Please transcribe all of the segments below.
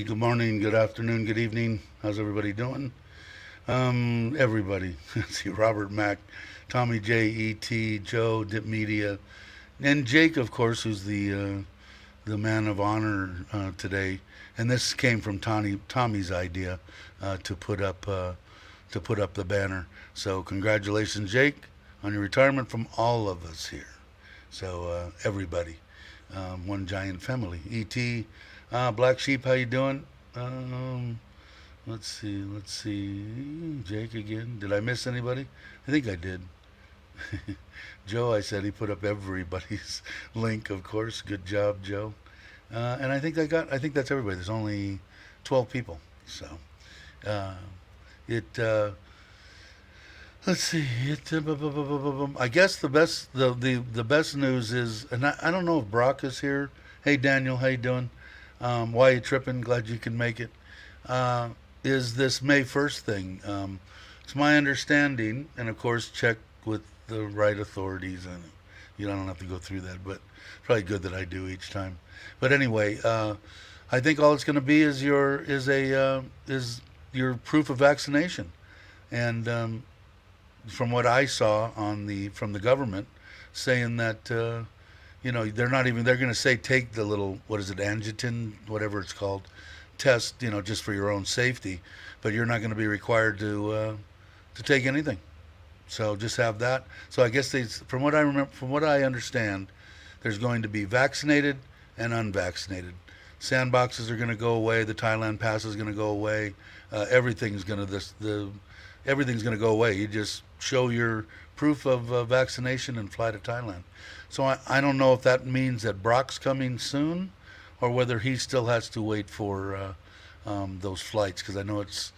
good morning, good afternoon, good evening. How's everybody doing? Everybody. Let's see, Robert Mack, Tommy J, E.T., Joe, Dip Media, and Jake, of course, who's the man of honor today. And this came from Tommy's idea to put up the banner. So congratulations, Jake, on your retirement from all of us here. So everybody, one giant family. Et, Black Sheep, how you doing? Let's see. Jake again. Did I miss anybody? I think I did. Joe, I said he put up everybody's link, of course. Good job, Joe. And I think that's everybody. There's only 12 people, so uh, it. Let's see. I guess the best news is, and I don't know if Brock is here. Hey Daniel, how you doing? Why you tripping? Glad you can make it. Uh, is this May 1st thing? It's my understanding, and of course check with the right authorities, and you don't have to go through that, but probably good that I do each time. But anyway, I think all it's going to be is your proof of vaccination, and from what I saw on the from the government, saying that they're going to say take the little, what is it, angiotin, whatever it's called, test, just for your own safety, but you're not going to be required to take anything. So just have that. So I guess from what I remember, from what I understand, there's going to be vaccinated and unvaccinated. Sandboxes are going to go away. The Thailand pass is going to go away. Everything's going to everything's going to go away. You just show your proof of vaccination and fly to Thailand. So I don't know if that means that Brock's coming soon, or whether he still has to wait for those flights, because I know it's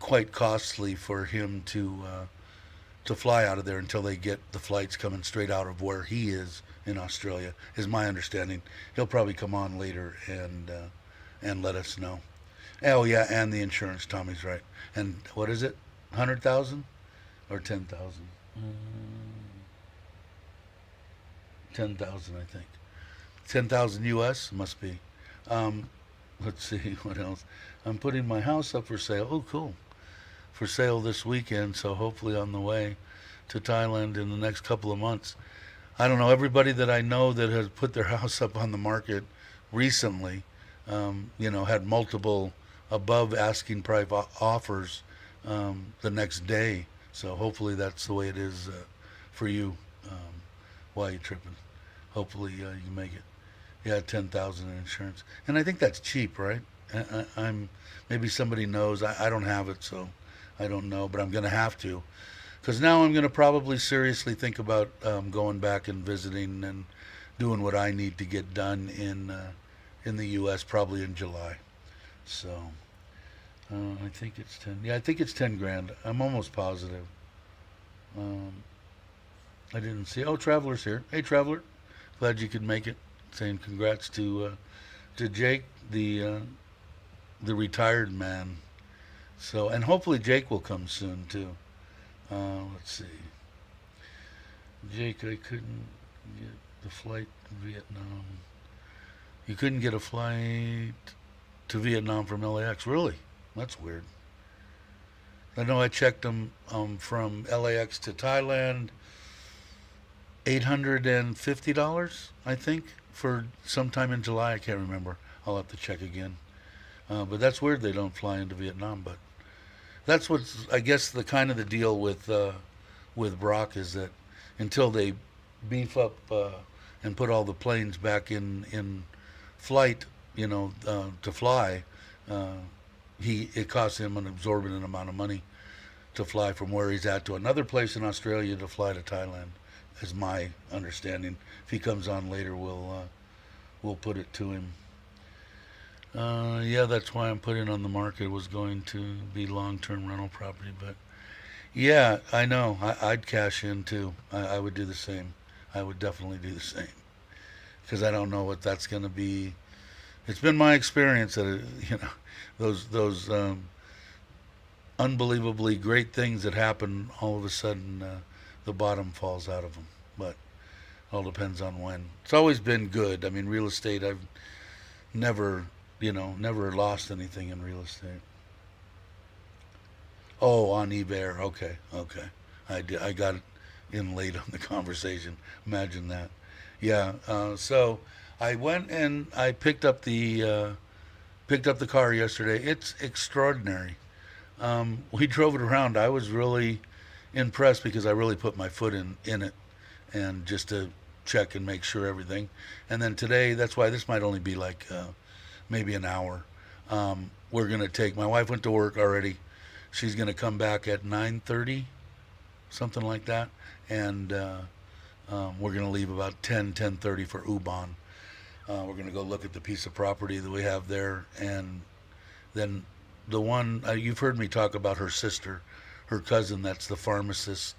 quite costly for him to fly out of there until they get the flights coming straight out of where he is in Australia, is my understanding. He'll probably come on later and let us know. Oh yeah, and the insurance. Tommy's right. And what is it? 100,000 or 10,000? 10,000, I think. 10,000 U.S. must be. Um, let's see what else. I'm putting my house up for sale. Oh, cool. For sale this weekend, so hopefully on the way to Thailand in the next couple of months. I don't know, everybody that I know that has put their house up on the market recently, had multiple above asking price offers the next day. So hopefully that's the way it is for you. While you're tripping, hopefully you can make it. Yeah, 10,000 in insurance, and I think that's cheap, right? I'm maybe somebody knows. I don't have it, so I don't know, but I'm gonna have to, because now I'm gonna probably seriously think about going back and visiting and doing what I need to get done in the U.S. probably in July. So I think it's 10. Yeah, I think it's 10 grand. I'm almost positive. Um, I didn't see. Oh, Traveler's here. Hey, Traveler. Glad you could make it. Saying congrats to Jake, the retired man. So, and hopefully Jake will come soon too. Let's see. Jake, I couldn't get the flight to Vietnam. You couldn't get a flight to Vietnam from LAX. Really? That's weird. I know I checked them from LAX to Thailand. $850, I think, for sometime in July. I can't remember. I'll have to check again. But that's weird they don't fly into Vietnam. But that's what's, I guess, the kind of the deal with Brock, is that until they beef up and put all the planes back in flight, to fly, it costs him an exorbitant amount of money to fly from where he's at to another place in Australia to fly to Thailand, is my understanding. If he comes on later, we'll put it to him. Yeah, that's why I'm putting on the market. Was going to be long-term rental property, but yeah, I know. I'd cash in too. I would do the same. I would definitely do the same, because I don't know what that's going to be. It's been my experience that those unbelievably great things that happen, all of a sudden the bottom falls out of them. But it all depends on when. It's always been good. I mean, real estate, I've never never lost anything in real estate. Oh, on eBay. Okay, okay. I got in late on the conversation. Imagine that. Yeah. So I went and I picked up the car yesterday. It's extraordinary. We drove it around. I was really impressed because I really put my foot in it, and just to check and make sure everything. And then today, that's why this might only be like maybe an hour. We're gonna take. My wife went to work already. She's gonna come back at 9:30, something like that, and we're gonna leave about 10:30 for Ubon. We're gonna go look at the piece of property that we have there, and then the one you've heard me talk about, her sister, her cousin. That's the pharmacist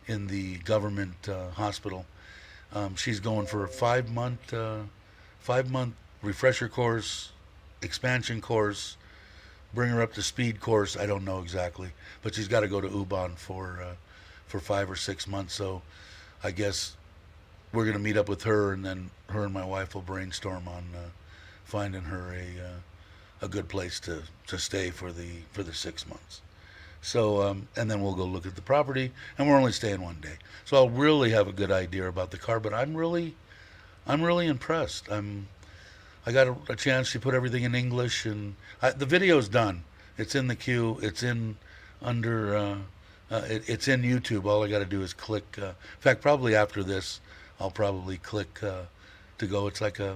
in the government hospital. She's going for a 5 month refresher course, expansion course, bring her up to speed course. I don't know exactly, but she's got to go to Ubon for 5 or 6 months. So I guess we're gonna meet up with her, and then her and my wife will brainstorm on finding her a good place to stay for the 6 months. So and then we'll go look at the property, and we're only staying one day. So I'll really have a good idea about the car. But I'm really impressed. I got a chance to put everything in English, and the video's done. It's in the queue. It's in under. It's in YouTube. All I got to do is click. In fact, probably after this, I'll probably click to go. It's like I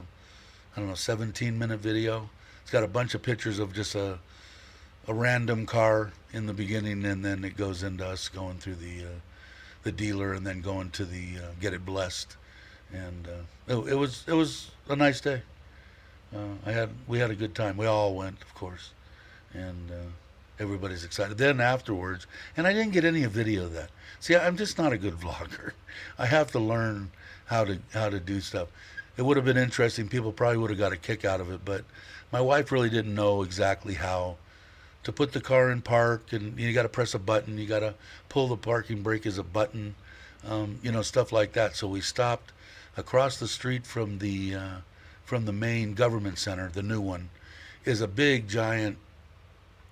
don't know, 17-minute video. It's got a bunch of pictures of just a random car in the beginning, and then it goes into us going through the dealer, and then going to the get it blessed. And it was a nice day. We had a good time. We all went, of course, and everybody's excited. Then afterwards, and I didn't get any video of that. See, I'm just not a good vlogger. I have to learn how to do stuff. It would have been interesting. People probably would have got a kick out of it, but my wife really didn't know exactly how to put the car in park, and you got to press a button. You got to pull the parking brake as a button, stuff like that. So we stopped across the street from the main government center. The new one is a big, giant,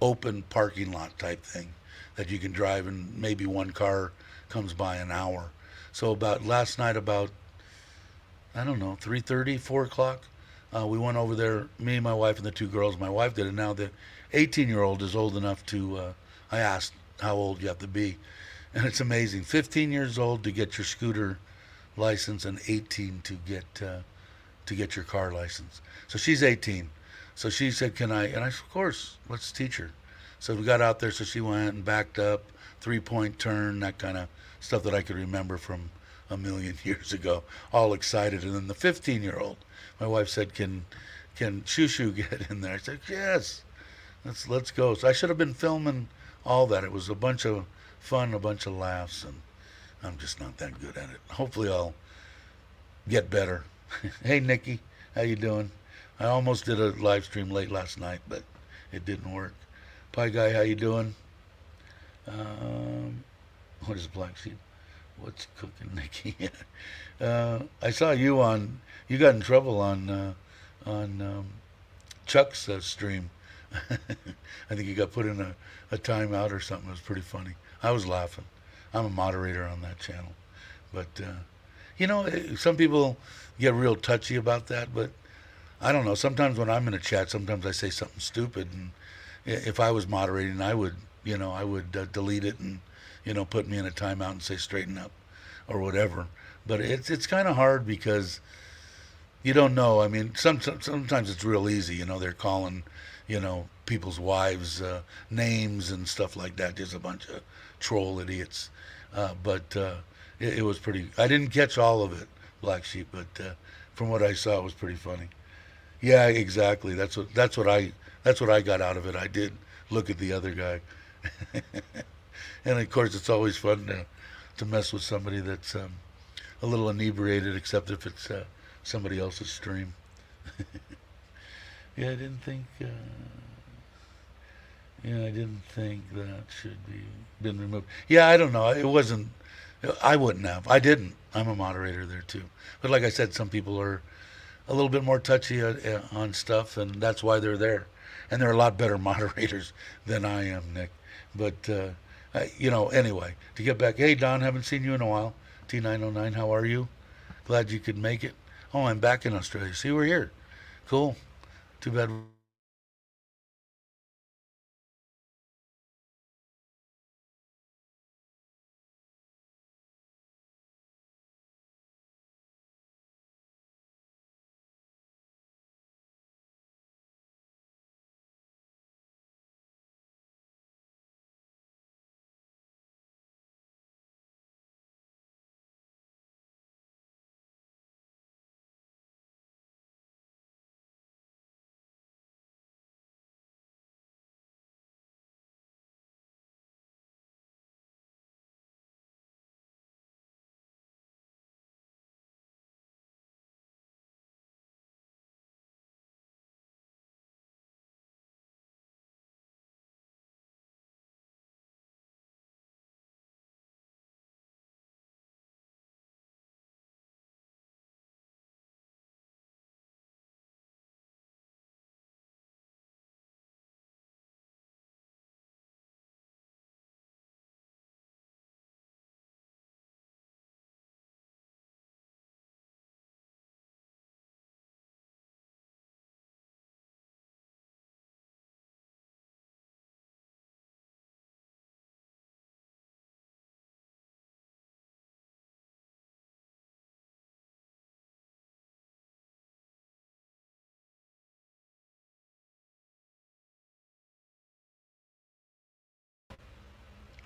open parking lot type thing that you can drive, and maybe one car comes by an hour. So about last night, about I don't know, 3:30, 4 o'clock, we went over there. Me, my wife, and the two girls. My wife did it. Now the 18-year-old is old enough to. I asked how old you have to be, and it's amazing. 15 years old to get your scooter license, and 18 to get your car license. So she's 18. So she said, "Can I?" And I said, "Of course, let's teach her." So we got out there. So she went and backed up, 3-point turn, that kind of stuff that I could remember from a million years ago. All excited. And then the 15-year-old, my wife said, "Can Shushu get in there?" I said, "Yes, let's go." So I should have been filming all that. It was a bunch of fun, a bunch of laughs, and I'm just not that good at it. Hopefully I'll get better. Hey Nikki, how you doing? I almost did a live stream late last night, but it didn't work. Pie Guy, how you doing? What is Black Sheep? What's cooking, Nikki? I saw you got in trouble on Chuck's stream. I think you got put in a timeout or something. It was pretty funny. I was laughing. I'm a moderator on that channel. But, some people get real touchy about that, but I don't know. Sometimes when I'm in a chat, sometimes I say something stupid, and if I was moderating, I would delete it and, put me in a timeout and say straighten up or whatever. But it's kind of hard because you don't know. I mean, sometimes it's real easy. They're calling, people's wives names and stuff like that. Just a bunch of troll idiots. But it was pretty. I didn't catch all of it, Black Sheep, but from what I saw, it was pretty funny. Yeah, exactly. That's what I got out of it. I did look at the other guy, and of course, it's always fun to mess with somebody that's a little inebriated, except if it's somebody else's stream. Yeah, I didn't think. I didn't think that should be been removed. Yeah, I don't know. It wasn't. I wouldn't have. I didn't. I'm a moderator there too. But like I said, some people are a little bit more touchy on stuff, and that's why they're there. And they're a lot better moderators than I am, Nick. But anyway, to get back, hey Don, haven't seen you in a while. T909, how are you? Glad you could make it. Oh, I'm back in Australia. See, we're here. Cool. Too bad.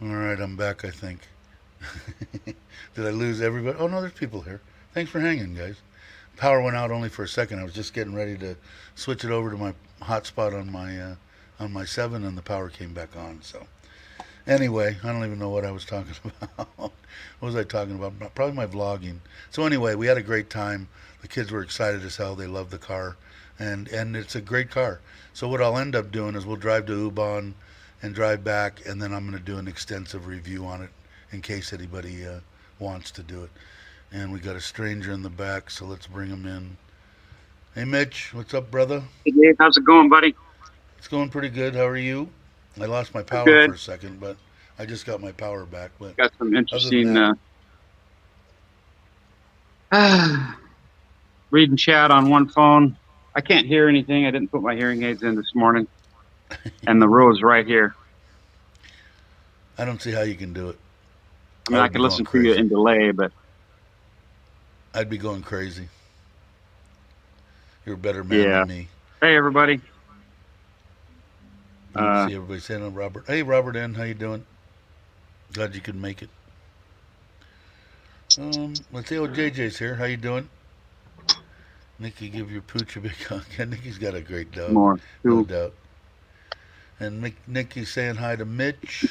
All right, I'm back, I think. Did I lose everybody? Oh, no, there's people here. Thanks for hanging, guys. Power went out only for a second. I was just getting ready to switch it over to my hotspot on my 7, and the power came back on. So anyway, I don't even know what I was talking about. What was I talking about? Probably my vlogging. So anyway, we had a great time. The kids were excited as hell. They loved the car, and it's a great car. So what I'll end up doing is we'll drive to Ubon and drive back, and then I'm going to do an extensive review on it in case anybody wants to do it. And we got a stranger in the back, so let's bring him in. Hey, Mitch, what's up, brother? Hey, Dave, how's it going, buddy? It's going pretty good. How are you? I lost my power for a second, but I just got my power back. But got some interesting reading chat on one phone. I can't hear anything. I didn't put my hearing aids in this morning, and the row's right here. I don't see how you can do it. I mean, I could listen to you in delay, but I'd be going crazy. You're a better man than me. Hey, everybody. See everybody saying, Robert. Hey, Robert N., how you doing? Glad you could make it. Let's see. Oh, JJ's here. How you doing? Nikki, give your pooch a big hug. Nikki's got a great dog. No doubt. And Nikki's saying hi to Mitch.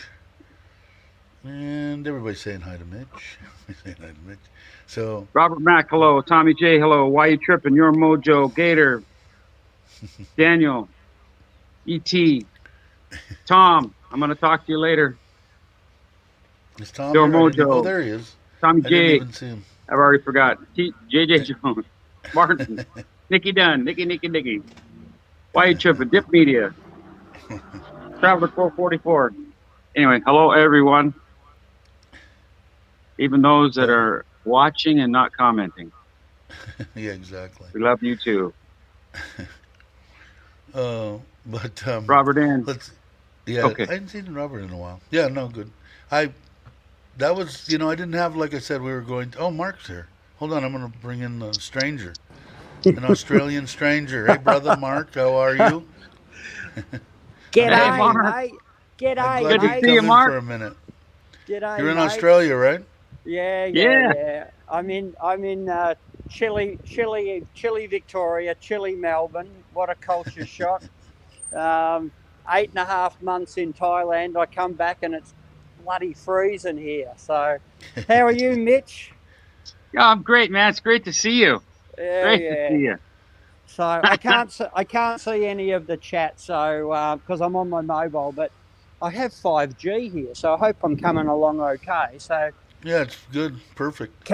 And everybody's saying hi to Mitch. Saying hi to Mitch. So Robert Mack, hello. Tommy J, hello. Why you tripping? Your Mojo, Gator, Daniel, E.T., Tom. I'm going to talk to you later. Is Tom Your here? Mojo. Oh, there he is. Tommy J. I didn't even see him. I've already forgot. JJ Jones. Martin. Nicky Dunn. Nicky. Why you tripping? Dip Media. Traveler 444. Anyway, hello, everyone. Even those that are watching and not commenting. Yeah, exactly. We love you too. But Robert N. Okay. I hadn't seen Robert in a while. Yeah, no, good. That was, I didn't have, like I said, we were going to, oh, Mark's here. Hold on, I'm going to bring in a stranger. An Australian stranger. Hey, brother Mark, how are you? G'day, mate. G'day, Good to see you, Mark. For a minute. G'day, You're in mate. Australia, right? Yeah. I'm in chilly Victoria, chilly Melbourne. What a culture shock. 8.5 months in Thailand. I come back and it's bloody freezing here. So, how are you, Mitch? Yeah, I'm great, man. It's great to see you. Yeah, great to see you. So I can't see any of the chat, so because I'm on my mobile, but I have 5G here, so I hope I'm coming along okay. So yeah, it's good, perfect.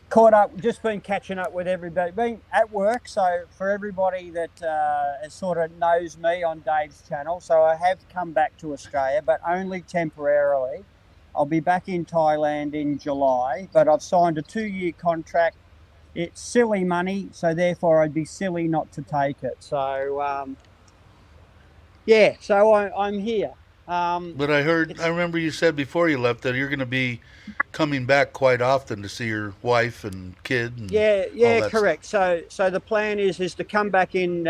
caught up, just been catching up with everybody, been at work. So for everybody that sort of knows me on Dave's channel, so I have come back to Australia, but only temporarily. I'll be back in Thailand in July, but I've signed a 2-year contract. It's silly money, so therefore I'd be silly not to take it. So yeah, so I'm here. But I remember you said before you left that you're going to be coming back quite often to see your wife and kid. And yeah, correct. So the plan is to come back in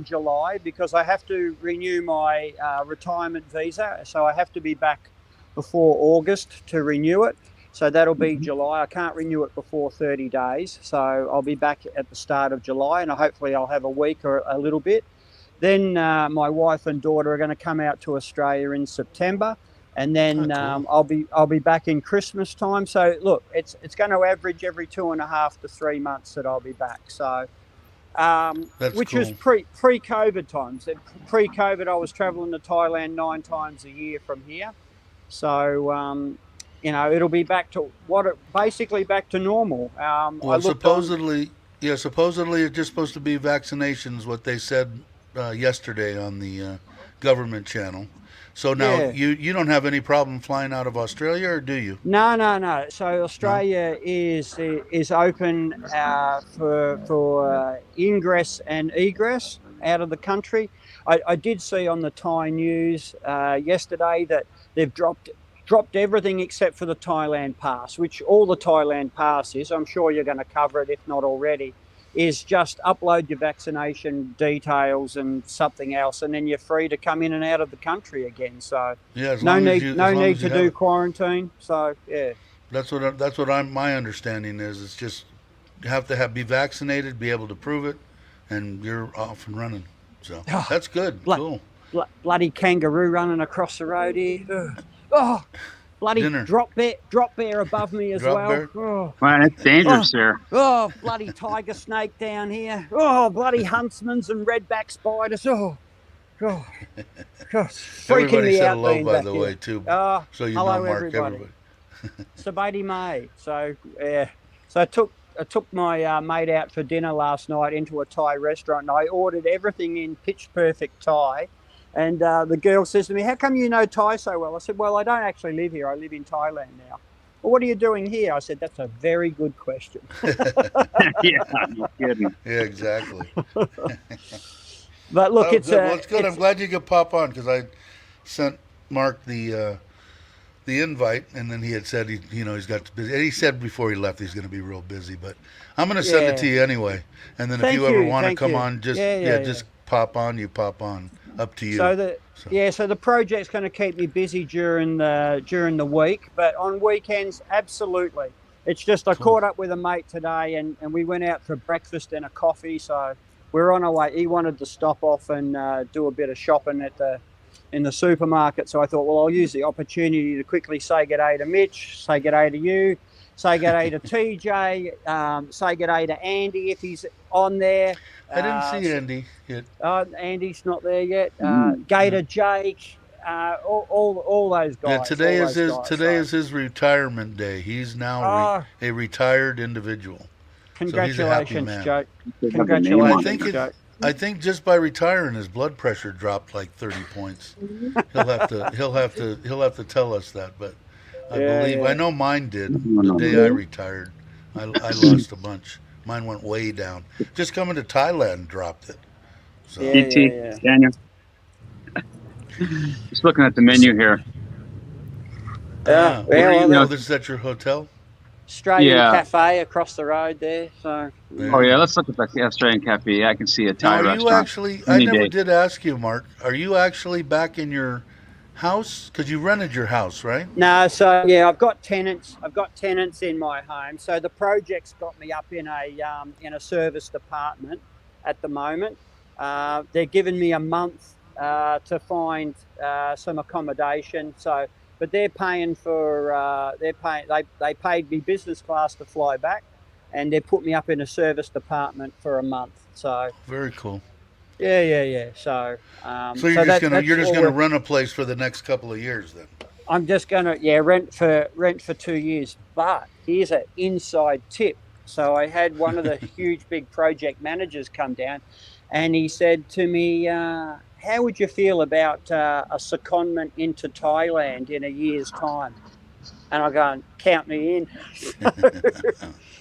July, because I have to renew my retirement visa. So I have to be back before August to renew it. So that'll be July. I can't renew it before 30 days. So I'll be back at the start of July, and hopefully I'll have a week or a little bit. Then my wife and daughter are going to come out to Australia in September, and then cool. I'll be back in Christmas time. So look, it's going to average every 2.5 to 3 months that I'll be back. So which cool. was pre-COVID times. Pre-COVID, I was traveling to Thailand 9 times a year from here. So it'll be back to basically back to normal. Well, supposedly it's just supposed to be vaccinations, what they said yesterday on the government channel. So now you don't have any problem flying out of Australia, or do you? No. So Australia is open for ingress and egress out of the country. I did see on the Thai news yesterday that they've dropped everything except for the Thailand pass, which all the Thailand pass is, I'm sure you're going to cover it if not already, is just upload your vaccination details and something else, and then you're free to come in and out of the country again. So yeah, no need to do quarantine. So yeah, that's what my understanding is. It's just you have to be vaccinated, be able to prove it, and you're off and running. So that's good. Cool. Bloody kangaroo running across the road here. Oh, bloody Dinner. drop bear above me as well. Oh. Man, it's dangerous there. Oh, bloody tiger snake down here. Oh, bloody huntsmans and redback spiders. Oh, freaking Everybody me said out. hello, by the here. way, too. So you hello, know, Mark, everybody. Sabadi May. So yeah, so I took my mate out for dinner last night into a Thai restaurant, and I ordered everything in pitch perfect Thai. And the girl says to me, "How come you know Thai so well?" I said, "Well, I don't actually live here. I live in Thailand now." "Well, what are you doing here?" I said, "That's a very good question." Yeah, no kidding. Yeah, exactly. But look, it's good. I'm glad you could pop on, because I sent Mark the invite, and then he had said he's got busy. And he said before he left he's going to be real busy, but I'm going to send it to you anyway. And then if you ever want to come on, just pop on. You pop on. Up to you. So the project's going to keep me busy during the week, but on weekends, absolutely. It's just I caught up with a mate today, and we went out for breakfast and a coffee. So we're on our way. He wanted to stop off and do a bit of shopping in the supermarket. So I thought, well, I'll use the opportunity to quickly say g'day to Mitch, say g'day to you, say g'day to TJ, say g'day to Andy if he's on there. I didn't see Andy yet. Andy's not there yet. Gator Jake, all those guys. Yeah, today is his retirement day. He's now a retired individual. Congratulations, so Joe. Congratulations, Joe. I think just by retiring, his blood pressure dropped like 30 points. He'll have to tell us that, but I know mine did the day I retired. I lost a bunch. Mine went way down. Just coming to Thailand dropped it. So. Daniel. Just looking at the menu here. This is at your hotel? Australian Cafe across the road there. So. Let's look at the Australian Cafe. Yeah, I can see a Thai restaurant. I never did ask you, Mark. Are you actually back in your house? Because you rented your house, right? No, so I've got tenants. I've got tenants in my home. So the project's got me up in a service department at the moment. They're giving me a month to find some accommodation. So, but they're paying for. They paid me business class to fly back, and they put me up in a service department for a month. So very cool. Yeah. So you're just gonna run a place for the next couple of years then? I'm just gonna rent for 2 years. But here's an inside tip. So I had one of the huge big project managers come down, and he said to me, "How would you feel about a secondment into Thailand in a year's time?" And I go, "Count me in."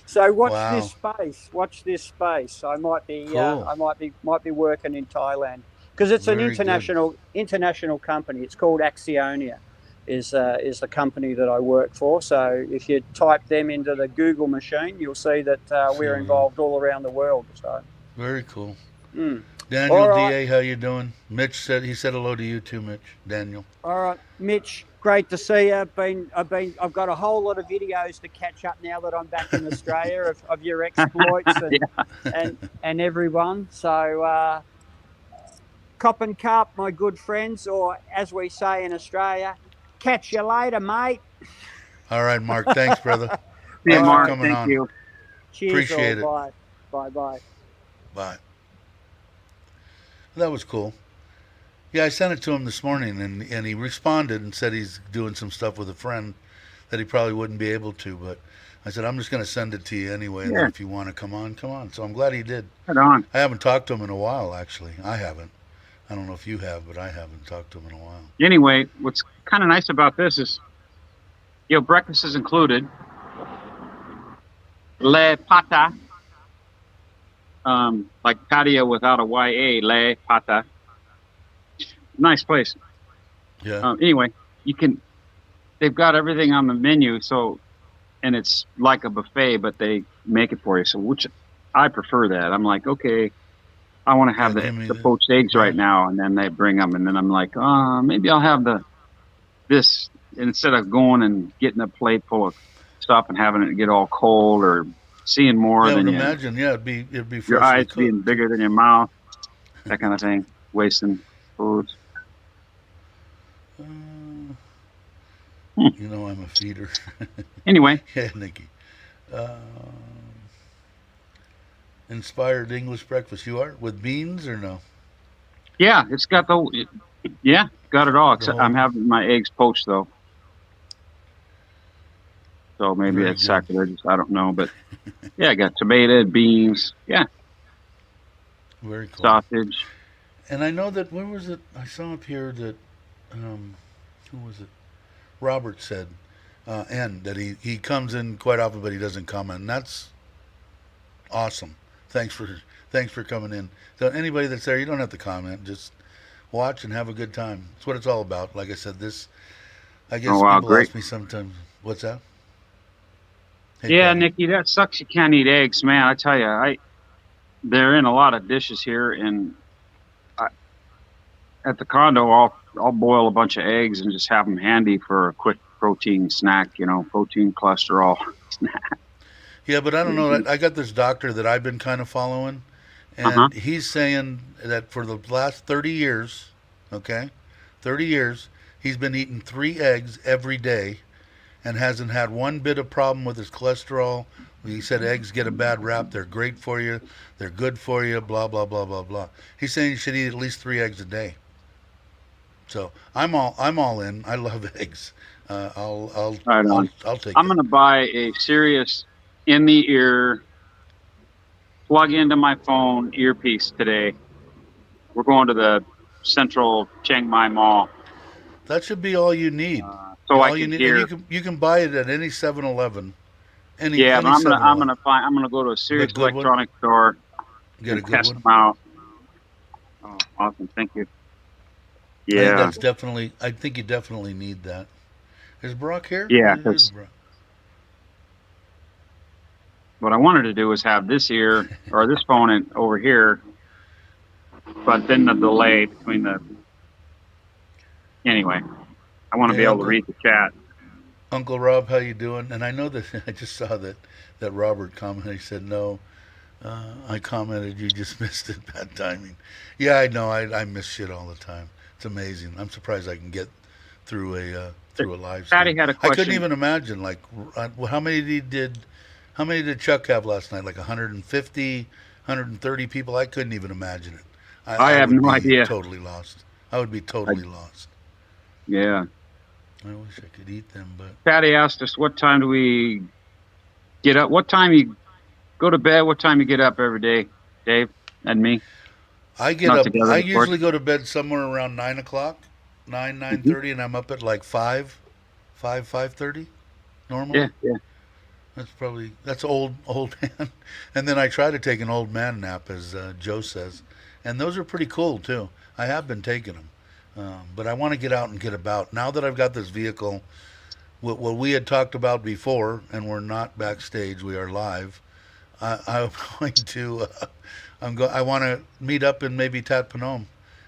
So watch this Wow. space. Watch this space. I might be Cool. might be working in Thailand because it's an Very good. international company. It's called Axionia, is the company that I work for. So if you type them into the Google machine, you'll see that we're So, involved all around the world. So, very cool. mm. Daniel All right, DA, how you doing? Mitch said he said hello to you too, Mitch. Daniel. all right, Mitch. Great to see you. I've got a whole lot of videos to catch up now that I'm back in Australia of your exploits and everyone. So cop and cup, my good friends, or as we say in Australia, catch you later, mate. All right, Mark. Thanks, brother. See you, Thanks All for right. Mark. coming Thank on. you. Cheers, all. Appreciate it. Bye. Bye. Bye. That was cool. Yeah, I sent it to him this morning, and he responded and said he's doing some stuff with a friend that he probably wouldn't be able to. But I said, I'm just going to send it to you anyway, and then Yeah, if you want to come on, come on. So I'm glad he did. right on. I haven't talked to him in a while, actually. I haven't. I don't know if you have, but I haven't talked to him in a while. Anyway, what's kind of nice about this is, breakfast is included. Le pata, like patio without a YA, le pata. Nice place. Yeah. Anyway, they've got everything on the menu, so, and it's like a buffet, but they make it for you. So, which I prefer that. I'm like, okay, I want to have Yeah, give me the that. poached eggs Yeah. right now, and then they bring them, and then I'm like, maybe I'll have this instead of going and getting a plate full of stuff and having it get all cold or seeing more Yeah, I than would you, imagine. Yeah, it'd be your freshly eyes being cooked. bigger than your mouth, that kind of thing, wasting food. Uh, Hmm. you know, I'm a feeder. Anyway, Yeah, Nikki. Inspired English breakfast. You are with beans or no? yeah, it's got got it all. The Except whole. I'm having my eggs poached though, so maybe Very that's good. sacrilegious. I don't know, but yeah, I got tomato, beans, Very cool. sausage. And I know that where was it? I saw up here that who was it? Robert said, and that he comes in quite often, but he doesn't comment. And that's awesome. Thanks for coming in. So anybody that's there, you don't have to comment. Just watch and have a good time. That's what it's all about. Like I said, I Oh guess wow, people great. ask me sometimes, what's that? Hey, Yeah, Patty. Nikki, that sucks. You can't eat eggs, man. I tell you, they're in a lot of dishes here, and at the condo, I'll boil a bunch of eggs and just have them handy for a quick protein snack. Protein cholesterol snack. Yeah, but I don't know. I got this doctor that I've been kind of following, Uh-huh. and he's saying that for the last 30 years, okay, 30 years, he's been eating 3 eggs every day and hasn't had one bit of problem with his cholesterol. He said eggs get a bad rap. They're great for you. They're good for you. Blah blah blah blah blah. He's saying you should eat at least 3 eggs a day. So I'm all in. I love eggs. Right on. I'll take I'm it. gonna buy a serious in the ear, plug into my phone earpiece today. We're going to the Central Chiang Mai Mall, That should be all you need. so I All you can need, and hear. you can buy it at any 7-Eleven, Yeah, but any 7-Eleven. I'm gonna go to a serious good one. electronics store Get a and good test one. them out. Oh, awesome! Thank you. I think Yeah, that's definitely. I think you definitely need that. Is Brock here? yeah. It is Because Brock. what I wanted to do was have this ear or this phone over here, but then the delay between the. Anyway, I want to Hey, be able to read the chat. Uncle Rob, how you doing? And I know that I just saw that Robert commented. He said no. I commented, you just missed it. Bad timing. Yeah, I know. I miss shit all the time. It's amazing. I'm surprised I can get through a live Patty stream. had a I couldn't question. even imagine how many did Chuck have last night? Like 150, 130 people. I couldn't even imagine it. I have would no be idea. totally lost. I would be totally lost. Yeah. I wish I could eat them, but Patty asked us, what time do we get up? What time you go to bed? What time you get up every day, Dave and me? I get Not up. together, I of course. usually go to bed somewhere around 9 o'clock, nine Mhm. thirty, and I'm up at like 5:30 Yeah, normally. yeah. That's old man. And then I try to take an old man nap, as Joe says, and those are pretty cool too. I have been taking them, but I want to get out and get about. Now that I've got this vehicle, what we had talked about before, and we're not backstage, we are live. I'm going to. I want to meet up in maybe Tatpanome,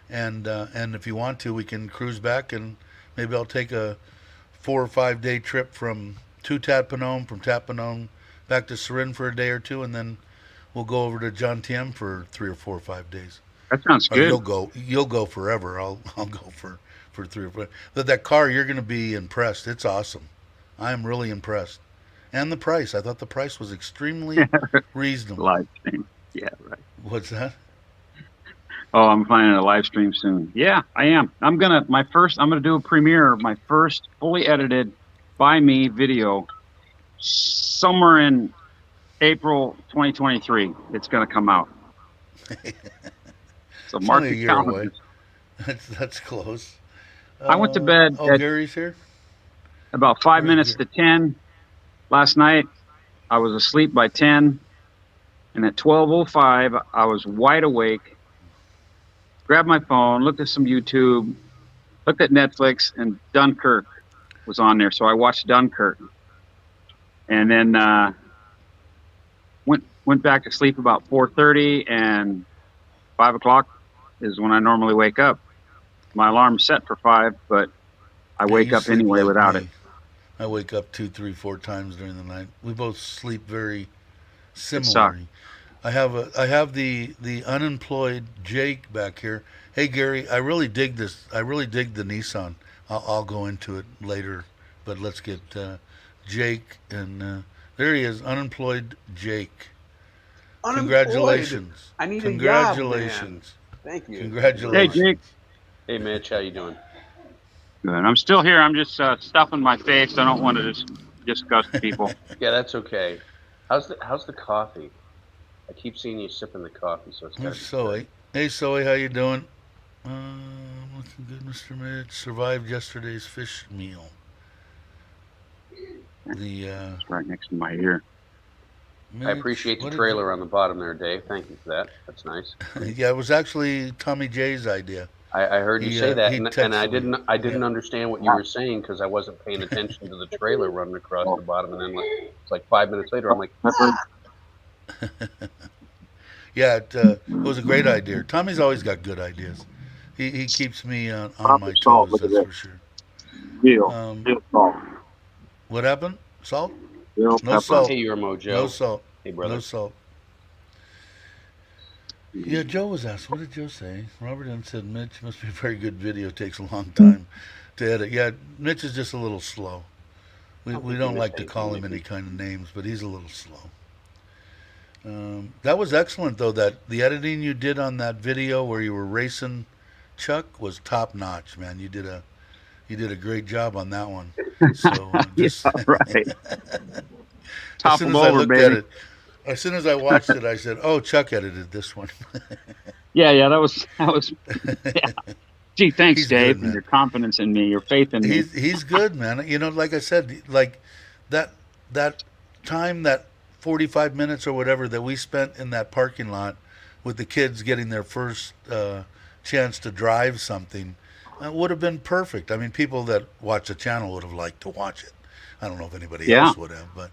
and if you want to, we can cruise back, and maybe I'll take a 4 or 5 day trip to Tatpanome, from Tatpanome back to Surin for a day or two, and then we'll go over to John Tiem for 3 or 4 or 5 days. That sounds Or good. you'll go forever. I'll go for 3 or 4. But that car, you're going to be impressed. It's awesome. I am really impressed. And the price. I thought the price was extremely reasonable. Live stream. Yeah, right. What's that? Oh, I'm planning a live stream soon. Yeah, I am. I'm gonna do a premiere of my first fully edited by me video somewhere in April 2023. It's gonna come out. So It's mark only a your year away. calendars. That's close. I went to bed Oh, at Gary's here? about 5 Where's minutes Gary? to 10 last night. I was asleep by 10, and at 12:05 I was wide awake. Grabbed my phone, looked at some YouTube, looked at Netflix, and Dunkirk was on there. So I watched Dunkirk, and then went back to sleep about 4:30, and 5 o'clock is when I normally wake up. My alarm's set for 5, but I Yeah, wake you up sleep anyway like without me. it. I wake up 2, 3, 4 times during the night. We both sleep very It sucks. similarly. I have the unemployed Jake back here. Hey Gary, I really dig this. I really dig the Nissan. I'll go into it later, but let's get Jake, and there he is, unemployed Jake. Unemployed. Congratulations. I need a job, man. Congratulations. Thank you. Hey, Congratulations. Jake. Hey, Mitch, how you doing? Good. I'm still here. I'm just stuffing my face. I don't want to disgust people. Yeah, that's okay. How's the coffee? I keep seeing you sipping the coffee, so it's gotta Here's be Soe. good. Hey Soe, how you doing? Looking good, Mr. Mitch. Survived yesterday's fish meal. The It's right next to my ear. Mitch, I appreciate the what did trailer on the bottom there, Dave. Thank you for that. That's nice. yeah, it was actually Tommy J's idea. I heard you He say that, he and I texted me. didn't Yeah. understand what you were saying because I wasn't paying attention to the trailer running across the bottom, and then it's like 5 minutes later, I'm like, Yeah, it was a great idea. Tommy's always got good ideas. He keeps me on my toes, that's for sure. Um, Salt. what happened? Salt? Real No salt. hey, you're Mojo. No salt. Hey, brother. No salt. Yeah, Joe was asked. What did Joe say? Robert Dunn said, Mitch must be a very good video. Takes a long time to edit. Yeah, Mitch is just a little slow. We don't like to call him any kind of names, but he's a little slow. That was excellent, though. That the editing you did on that video where you were racing Chuck was top notch, man. You did a great job on that one. So just Yeah, right. as soon Toppled as I over, looked at baby. it, as soon as I watched it, I said, "Oh, Chuck edited this one." Yeah, that was. Yeah. Gee, thanks, He's Dave, good, and man. your confidence in me, your faith in me. He's good, man. You know, like I said, like that time, that 45 minutes or whatever that we spent in that parking lot with the kids getting their first chance to drive something would have been perfect. I mean, people that watch the channel would have liked to watch it. I don't know if anybody Yeah. else would have, but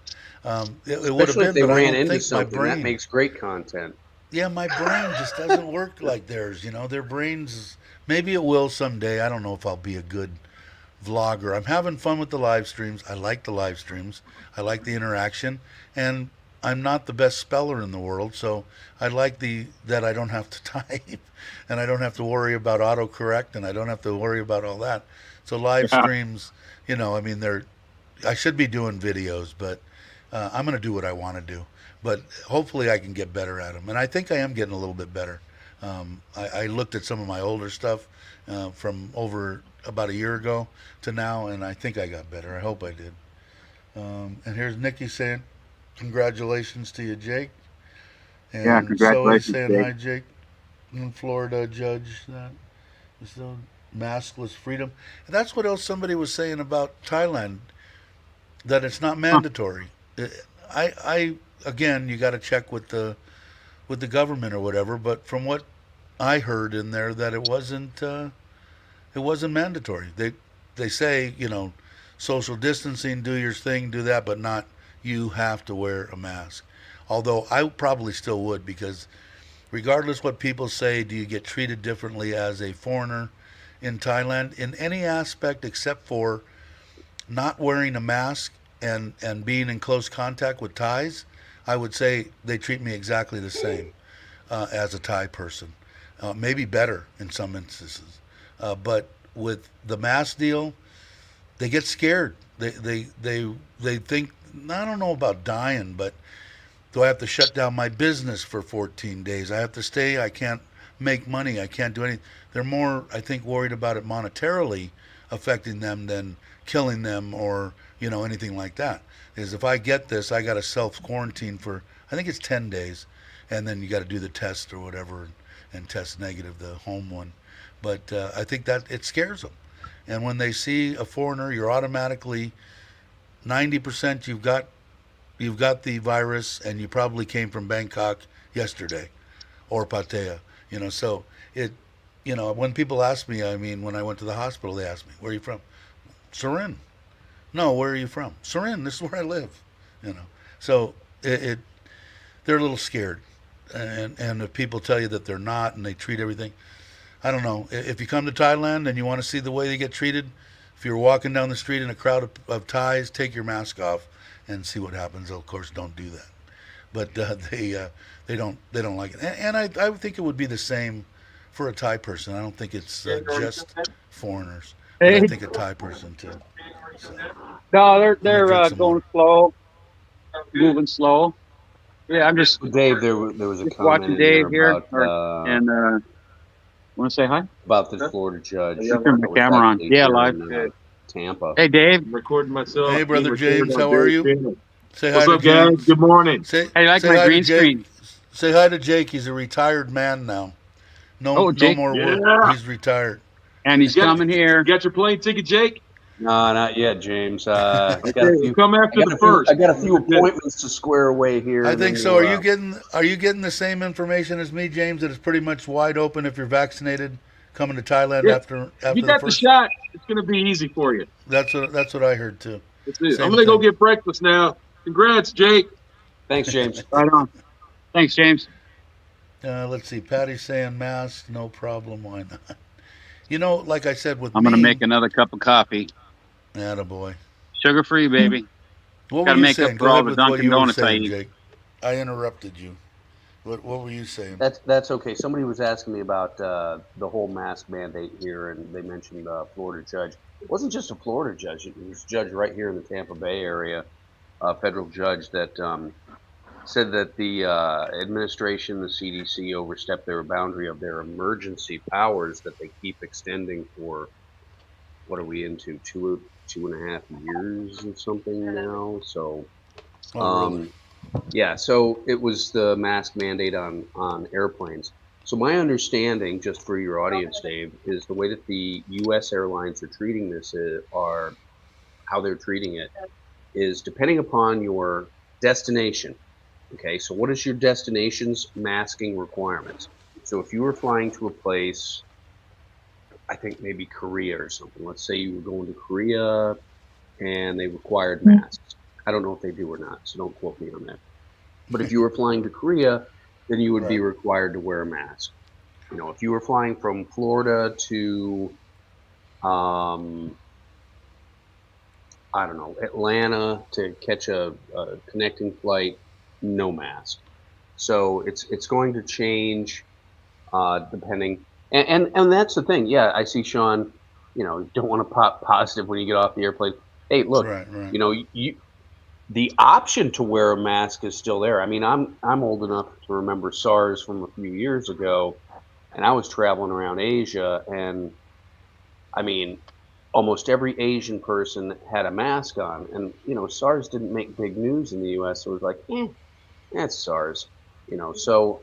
it would have Especially been. if they But I ran don't into think my something, that brain. makes great content. Yeah, my brain just doesn't work like theirs. You know, their brains. Maybe it will someday. I don't know if I'll be a good vlogger. I'm having fun with the live streams. I like the live streams. I like the interaction, and I'm not the best speller in the world, so I like that I don't have to type, and I don't have to worry about autocorrect, and I don't have to worry about all that. So live Yeah. streams, you know, I mean, I should be doing videos, but I'm going to do what I want to do. But hopefully I can get better at them, and I think I am getting a little bit better. I looked at some of my older stuff from over about a year ago to now, and I think I got better. I hope I did. And here's Nikki saying, congratulations to you, Jake. Yeah, And Zoe congratulations, saying, Jake. hi, Jake. In Florida, judge that. So maskless freedom. And that's what else somebody was saying about Thailand, that it's not Huh. mandatory. I again, you got to check with the government or whatever. But from what I heard in there, that it wasn't mandatory. They say, social distancing, do your thing, do that, but not you have to wear a mask. Although I probably still would, because regardless what people say, do you get treated differently as a foreigner in Thailand in any aspect except for not wearing a mask and being in close contact with Thais? I would say they treat me exactly the same as a Thai person, maybe better in some instances. But with the mask deal, they get scared. They think, I don't know about dying, but do I have to shut down my business for 14 days? I have to stay. I can't make money. I can't do anything. They're more, I think, worried about it monetarily affecting them than killing them or anything like that. Is if I get this, I got to self quarantine for, I think it's 10 days, and then you got to do the test or whatever and test negative, the home one. But I think that it scares them. And when they see a foreigner, you're automatically 90% you've got the virus, and you probably came from Bangkok yesterday or Pattaya. So it, when people ask me, I mean, when I went to the hospital, they asked me, where are you from? Surin. No, where are you from? Surin. This is where I live. So they're a little scared, and if people tell you that they're not and they treat everything, I don't know. If you come to Thailand and you want to see the way they get treated, if you're walking down the street in a crowd of Thais, take your mask off and see what happens. Of course, don't do that. But they don't like it, and I would think it would be the same for a Thai person. I don't think it's just foreigners, but I Hey. think a Thai person too. So No, I'm gonna drink they're some going more. slow, moving slow. Yeah, I'm just Dave, there was a comment watching in there Dave here, and want to say hi? about the Florida judge You turn the that was camera on. actually Yeah, here live. in Tampa. Hey, Dave. I'm recording myself. Hey, Being brother recorded James, on how are Dave's you? channel. Say hi What's to up, guys? James. Good morning. Say Hey, you like say my hi to green Jake. screen? Say hi to Jake. He's a retired man now. No, Oh, no Jake. more work. Yeah. He's retired. And he's You got, coming here. you got your plane ticket, Jake? No, not yet, James. I Okay, got a we'll few. come after the first. I got a few appointments to square away here. I and think then so. we'll, Are you getting the same information as me, James? That it's pretty much wide open if you're vaccinated coming to Thailand Yeah, after if you the got the first. shot, it's going to be easy for you. That's what I heard too. That's it. I'm Same going to go thing. get breakfast now. Congrats, Jake. Thanks, James. Right on. Thanks, James. Let's see. Patty's saying mask, no problem. Why not? Like I said with I'm me. going to make another cup of coffee. Attaboy. Sugar free, baby. What Got were to you make saying? up Go for all ahead the with what Dunkin' you were Donuts I saying, eat. Jake. I interrupted you. What were you saying? That's okay. Somebody was asking me about the whole mask mandate here, and they mentioned Florida judge. It wasn't just a Florida judge; it was a judge right here in the Tampa Bay area, a federal judge that said that the administration, the CDC, overstepped their boundary of their emergency powers that they keep extending for. What are we into? 2.5 years or something now. So, Oh, really? yeah. So it was the mask mandate on airplanes. So my understanding, just for your audience, Dave, is the way that the U.S. airlines are treating this are how they're treating it is depending upon your destination. Okay, so what is your destination's masking requirements? So if you were flying to a place, I think maybe Korea or something. Let's say you were going to Korea and they required masks. I don't know if they do or not, so don't quote me on that. But if you were flying to Korea, then you would be Right. required to wear a mask. If you were flying from Florida to, I don't know, Atlanta to catch a connecting flight, no mask. So it's going to change depending. And that's the thing. Yeah, I see Sean. Don't want to pop positive when you get off the airplane. Hey, look, Right. the option to wear a mask is still there. I mean, I'm old enough to remember SARS from a few years ago, and I was traveling around Asia, and I mean, almost every Asian person had a mask on, and SARS didn't make big news in the U.S. So it was like, that's SARS, So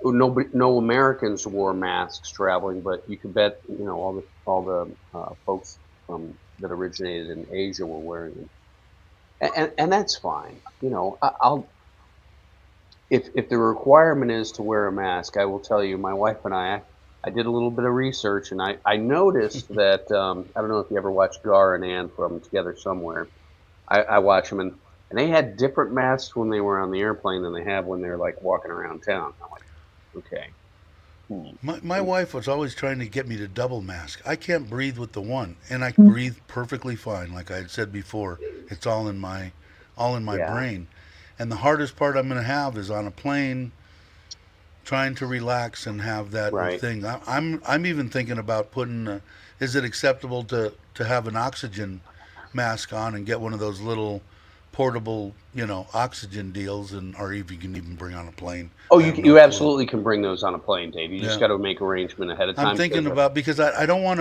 no Americans wore masks traveling, but you could bet all the folks that originated in Asia were wearing them, and that's fine. I'll if the requirement is to wear a mask, I will tell you, my wife and I did a little bit of research, and I noticed that I don't know if you ever watched Gar and Ann from Together Somewhere. I watch them, and they had different masks when they were on the airplane than they have when they're like walking around town. I'm like, okay. My wife was always trying to get me to double mask. I can't breathe with the one, and I breathe perfectly fine. Like I had said before, it's all in my Yeah. brain. And the hardest part I'm going to have is on a plane, trying to relax and have that Right. thing. I'm even thinking about putting. Is it acceptable to have an oxygen mask on and get one of those little portable, oxygen deals, and or if you can even bring on a plane. Oh, I you have no you clue. absolutely can bring those on a plane, Dave. You just Yeah. got to make arrangement ahead of time. I'm thinking about because I don't want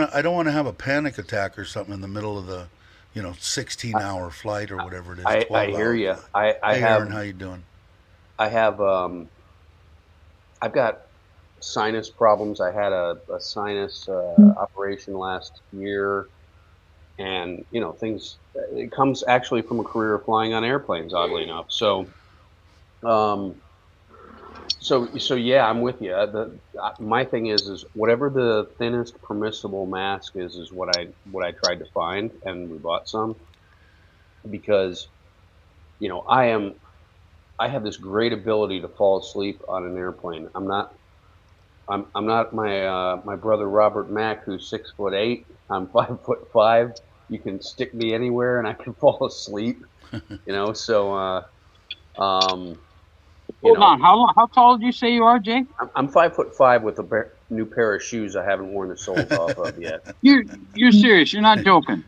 to have a panic attack or something in the middle of the 16-hour flight or whatever it is, I 12-hour hear you. flight. I Hey Aaron, how you doing? have I've got sinus problems. I had a sinus operation last year, and things. It comes actually from a career of flying on airplanes, oddly enough. Um, so yeah, I'm with you. My thing is whatever the thinnest permissible mask is what I tried to find, and we bought some because I have this great ability to fall asleep on an airplane. I'm not my brother Robert Mack, who's 6'8". I'm 5'5". You can stick me anywhere and I can fall asleep. So um, you Hold know, on. How tall did you say you are, Jake? I'm 5'5" with a new pair of shoes I haven't worn the soles off of yet. You're serious. You're not joking.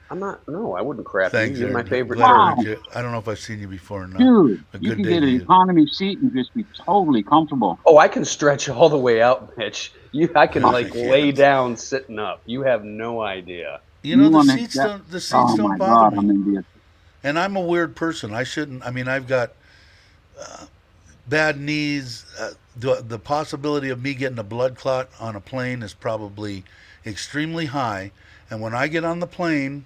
I'm not. No, I wouldn't crap you. Thanks, You're my Aaron. favorite Glad to Wow. turd. meet you. I don't know if I've seen you before or not. Dude, A you good can day get to an you. economy seat and just be totally comfortable. Oh, I can stretch all the way out, Mitch. I can I like lay can't. down sitting up. You have no idea. You The want to seats that? don't Oh my bother God, me. I'm envious. And I'm a weird person. I shouldn't. I mean, I've got bad knees. The possibility of me getting a blood clot on a plane is probably extremely high. And when I get on the plane,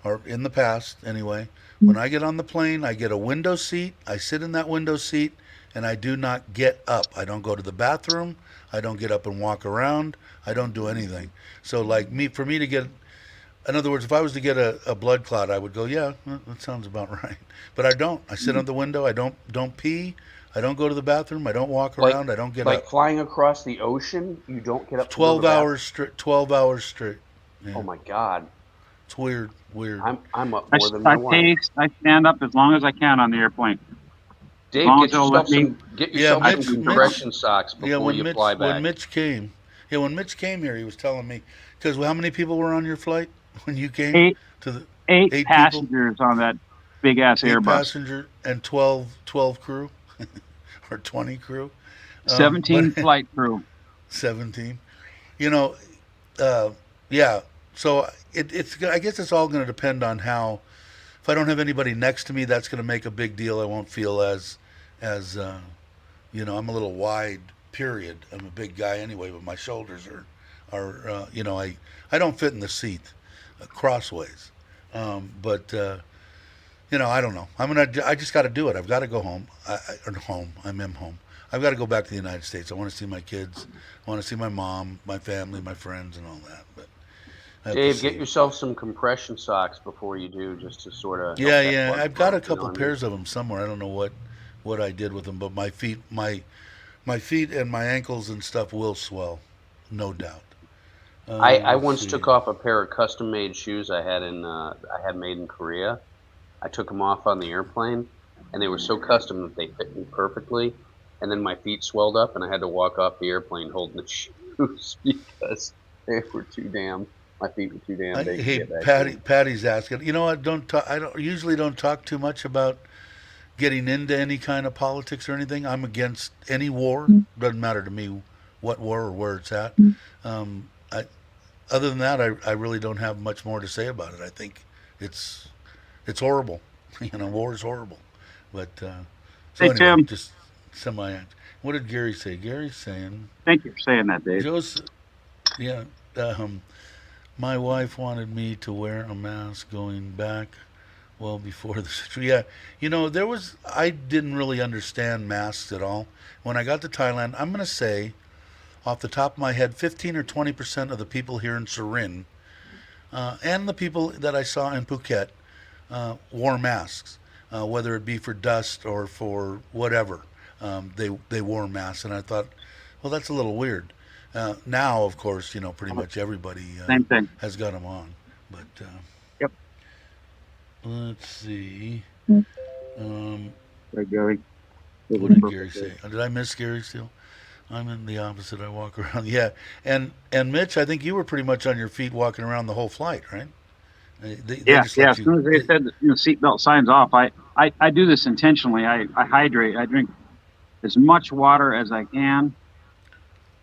or in the past anyway, when I get on the plane, I get a window seat. I sit in that window seat, and I do not get up. I don't go to the bathroom. I don't get up and walk around. I don't do anything. So, like for me to get, in other words, if I was to get a blood clot, I would go, yeah, that sounds about right. But I don't. I sit on the window. I don't pee. I don't go to the bathroom. I don't walk Like around. I don't get like up. flying across the ocean, you don't get up to go to 12 the bathroom. hours straight. 12 hours straight. Yeah. Oh my God, It's weird. Weird. I'm up I, more than my wife. I stand up as long as I can on the airplane. As Dave, long as they'll let me. get Yeah, yourself some compression socks Yeah, before you fly when back. Mitch came, when Mitch came here, he was telling me because how many people were on your flight when you came Eight to the eight people, passengers on that big ass 8 Airbus. passenger and 12 crew or 20 crew, 17 but flight crew. 17. You know, yeah. So it's I guess it's all going to depend on how. If I don't have anybody next to me, that's going to make a big deal. I won't feel as I'm a little wide. Period. I'm a big guy anyway, but my shoulders are I don't fit in the seat crossways. But I don't know. I just got to do it. I've got to go home. I'm home. I've got to go back to the United States. I want to see my kids. I want to see my mom, my family, my friends, and all that. But I have to Dave, get see. yourself some compression socks before you do, just to sort of Yeah, help that yeah. blood I've got flow. a couple pairs of them somewhere. I don't know what I did with them, but my feet and my ankles and stuff will swell, no doubt. I Let's once see. took off a pair of custom made shoes I had made in Korea. I took them off on the airplane, and they were so custom that they fit me perfectly. And then my feet swelled up, and I had to walk off the airplane holding the shoes because they were too damn. My feet were too damn big to Hey, get back in. Patty's asking. You know what? I don't usually don't talk too much about getting into any kind of politics or anything. I'm against any war. Doesn't matter to me what war or where it's at. Um, I other than that, I really don't have much more to say about it. I think it's horrible. War is horrible. But so Hey, anyway, Tim. just semi. What did Gary say? Gary's saying Thank you for saying that, Dave. Joseph. Yeah. Um, my wife wanted me to wear a mask going back well before the situation. Yeah, I didn't really understand masks at all. When I got to Thailand, I'm going to say, off the top of my head, 15 or 20% of the people here in Surin and the people that I saw in Phuket wore masks, whether it be for dust or for whatever. They wore masks, and I thought, well, that's a little weird. Now, of course, pretty much everybody Same thing. has got them on. But Yep. let's see. There, Gary. What did Gary say? Did I miss Gary still? I'm in the opposite. I walk around. Yeah, and Mitch, I think you were pretty much on your feet walking around the whole flight, right? They Yeah, just yeah. let As soon as they said seatbelt signs off, I do this intentionally. I hydrate. I drink as much water as I can.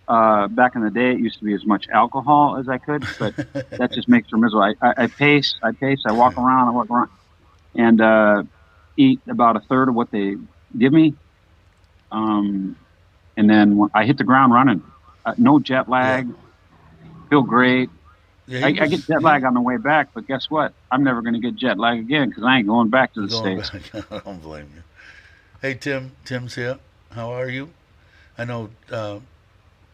Back in the day, it used to be as much alcohol as I could, but that just makes her miserable. I pace. I walk around, and eat about a third of what they give me. And then I hit the ground running. No jet lag. Feel great. Yeah, I get jet lag on the way back, but guess what? I'm never going to get jet lag again because I ain't going back to the States. Back. I don't blame you. Hey, Tim. Tim's here. How are you? I know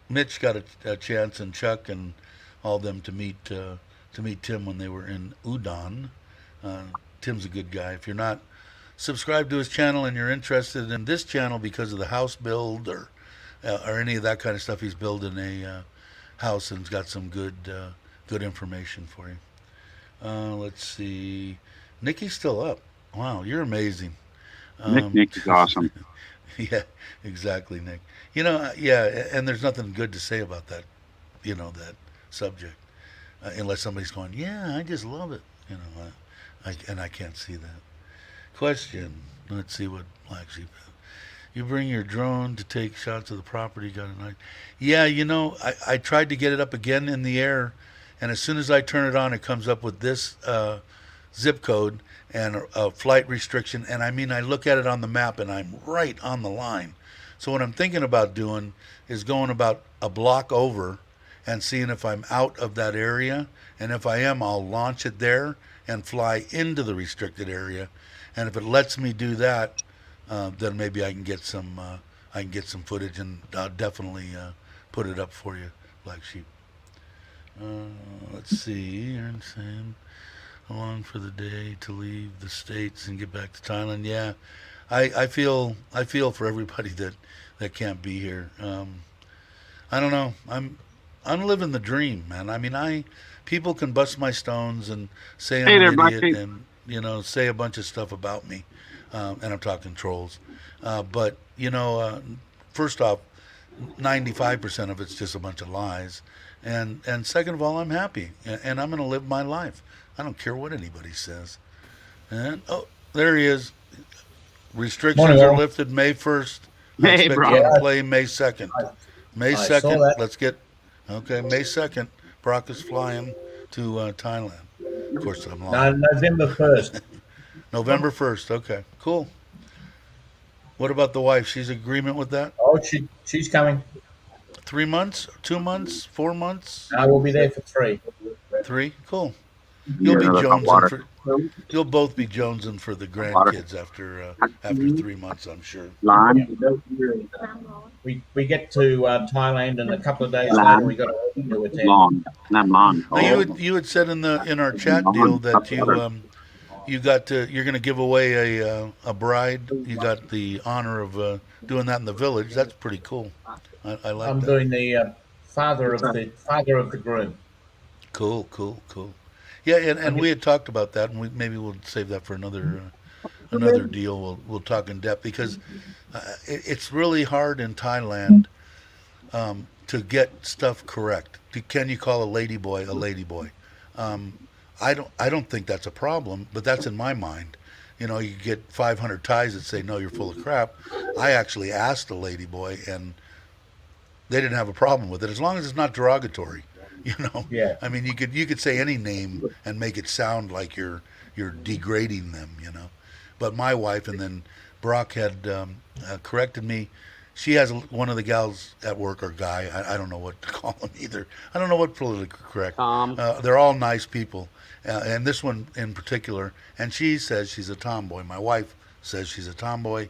Mitch got a chance, and Chuck and all them to meet Tim when they were in Udon. Tim's a good guy. If you're not subscribed to his channel and you're interested in this channel because of the house build or any of that kind of stuff, he's building a house and's got some good information for you. Let's see. Nikki's still up. Wow, you're amazing. Nick is awesome. Yeah, exactly, Nick. Yeah, and there's nothing good to say about that, that subject, unless somebody's going, yeah, I just love it, I can't see that. Question. Let's see what Black Sheep has. You bring your drone to take shots of the property. Got a nice. Yeah, I tried to get it up again in the air, and as soon as I turn it on, it comes up with this zip code and a flight restriction. And I look at it on the map, and I'm right on the line. So what I'm thinking about doing is going about a block over and seeing if I'm out of that area. And if I am, I'll launch it there and fly into the restricted area. And if it lets me do that, then maybe I can get some footage, and I'll definitely put it up for you, Black Sheep. Let's see. You're saying how long for the day to leave the States and get back to Thailand? Yeah, I feel for everybody that can't be here. I don't know. I'm living the dream, man. People can bust my stones and say I'm an idiot and say a bunch of stuff about me, and I'm talking trolls. But first off, 95% of it's just a bunch of lies, and second of all, I'm happy, and I'm going to live my life. I don't care what anybody says. And there he is. Restrictions are lifted May 1st. I expect you to play May 2nd. May 2nd. Let's get May 2nd. Brock is flying to Thailand. Of course, I'm lying. No, November 1st. November 1st. Okay, cool. What about the wife? She's in agreement with that? Oh, she's coming. 3 months? 2 months? 4 months? I will be there for 3. 3? Cool. You'll be jonesing you'll both be jonesing for the grandkids after 3 months, I'm sure. We get to Thailand, and a couple of days later we got to attend. Now you had said in our chat deal that you're going to give away a bride. You got the honor of doing that in the village. That's pretty cool. I like I'm that. doing the father of the groom. Cool. Yeah, and we had talked about that, and maybe we'll save that for another deal. We'll talk in depth because it's really hard in Thailand to get stuff correct. Can you call a ladyboy a ladyboy? I don't think that's a problem, but that's in my mind. You get 500 Thais that say no, you're full of crap. I actually asked a ladyboy, and they didn't have a problem with it as long as it's not derogatory. You know, Yeah. I mean, you could say any name and make it sound like you're degrading them. You know, but my wife and then Brock had corrected me. She has one of the gals at work or guy. I don't know what to call them either. I don't know what politically correct. Tom. They're all nice people, and this one in particular. And she says she's a tomboy. My wife says she's a tomboy.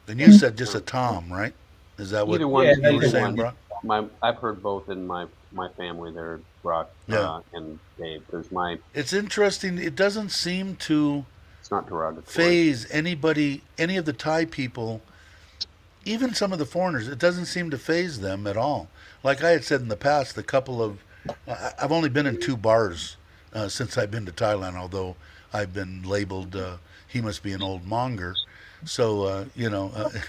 And you said just a tom, right? Is that what Either one. Yeah, you were either saying, one. Brock? I've heard both in my family there, Brock Yeah. and Dave. It's interesting. It doesn't seem to It's not derogatory. phase anybody, any of the Thai people, even some of the foreigners. It doesn't seem to phase them at all. Like I had said in the past, I've only been in 2 bars since I've been to Thailand, although I've been labeled, he must be an old monger. So,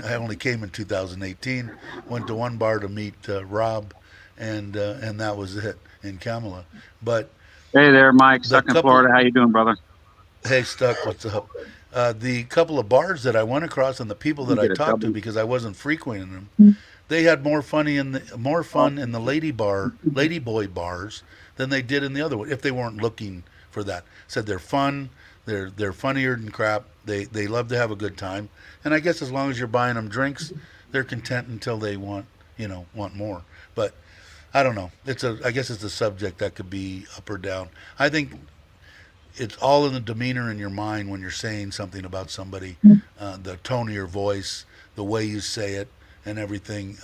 I only came in 2018, went to 1 bar to meet Rob, and that was it in Kamala. But Hey there, Mike. The Stuck in couple- Florida. How you doing, brother? hey, Stuck, what's up? The couple of bars that I went across and the people that I Get a talked to, double. because I wasn't frequenting them, they had more fun in the lady boy bars than they did in the other one. If they weren't looking for that, said they're fun, they're funnier than crap. They love to have a good time, and I guess as long as you're buying them drinks, they're content until they want more. But I don't know. I guess it's a subject that could be up or down. I think it's all in the demeanor in your mind when you're saying something about somebody, the tone of your voice, the way you say it, and everything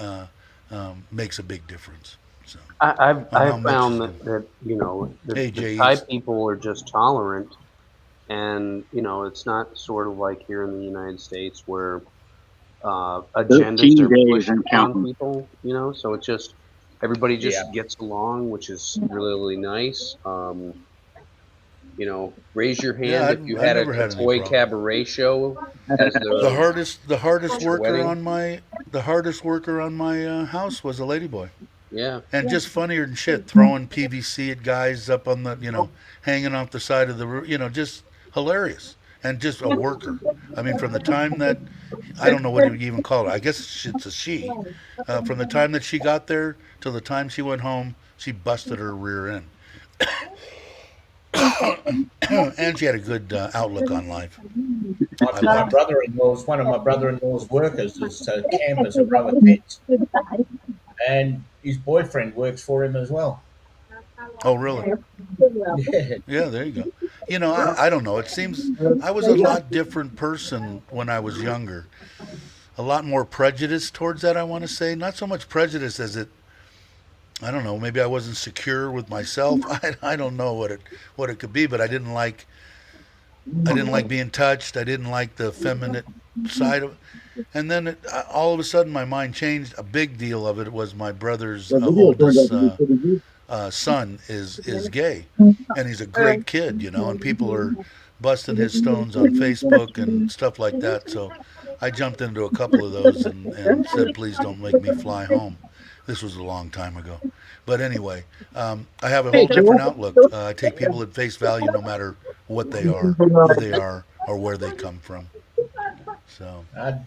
makes a big difference. So I've how much found is that the Hey, the Jay, Thai it's- people are just tolerant, and it's not sort of like here in the United States where agendas 13 are days pushed and on counting. people. So it's just everybody just Yeah. gets along, which is really, really nice. Raise your hand Yeah, if you I've had never a had any toy problem. cabaret show as the hardest Your worker wedding? on my house was a ladyboy. Yeah. And just funnier than shit, throwing PVC at guys up on the, hanging off the side of the roof, just hilarious. And just a worker. I mean, from the time that, I don't know what you even call it, I guess it's a she. From the time that she got there till the time she went home, she busted her rear end. And she had a good outlook on life. My brother-in-law's one of my brother-in-law's workers is campers at Rubber Pits, and his boyfriend works for him as well. Oh, really? Yeah. Yeah, there you go. I don't know. It seems I was a lot different person when I was younger. A lot more prejudice towards that, I want to say. Not so much prejudice as I don't know, maybe I wasn't secure with myself. I don't know what it could be, but I didn't like being touched. I didn't like the feminine side of it. And then all of a sudden my mind changed. A big deal of it was my brother's oldest son is gay, and he's a great kid, and people are busting his stones on Facebook and stuff like that. So I jumped into a couple of those and said, please don't make me fly home. This was a long time ago. But anyway, I have a whole different outlook. I take people at face value no matter what they are, who they are, or where they come from. So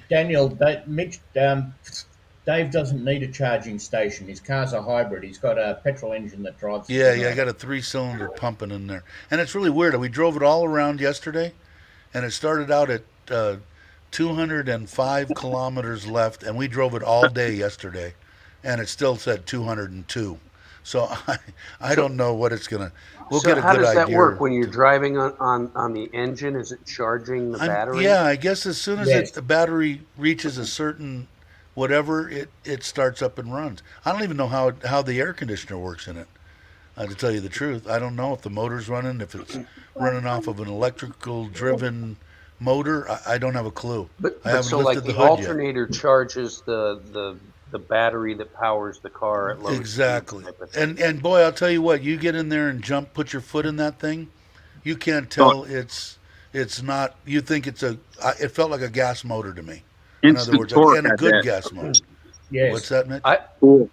Daniel, Dave doesn't need a charging station. His car's a hybrid. He's got a petrol engine that drives. yeah, I got a 3-cylinder pumping in there. And it's really weird. We drove it all around yesterday, and it started out at 205 kilometers left, and we drove it all day yesterday, and it still said 202. So I don't know what it's gonna. We'll So get a how good does that idea. work when you're driving on the engine? Is it charging the battery? Yeah, I guess as soon as Yes. the battery reaches a certain whatever, it starts up and runs. I don't even know how the air conditioner works in it. To tell you the truth, I don't know if the motor's running, if it's running off of an electrical driven motor. I don't have a clue. But I haven't so lifted like the the hood yet. alternator charges the battery that powers the car at low speeds Exactly. type of thing. And boy, I'll tell you what, you get in there and put your foot in that thing, you can't tell it's not. You think it felt like a gas motor to me. In other Instant words, torque and a at good that. gas motor. Yes. What's that, Mitch? Cool.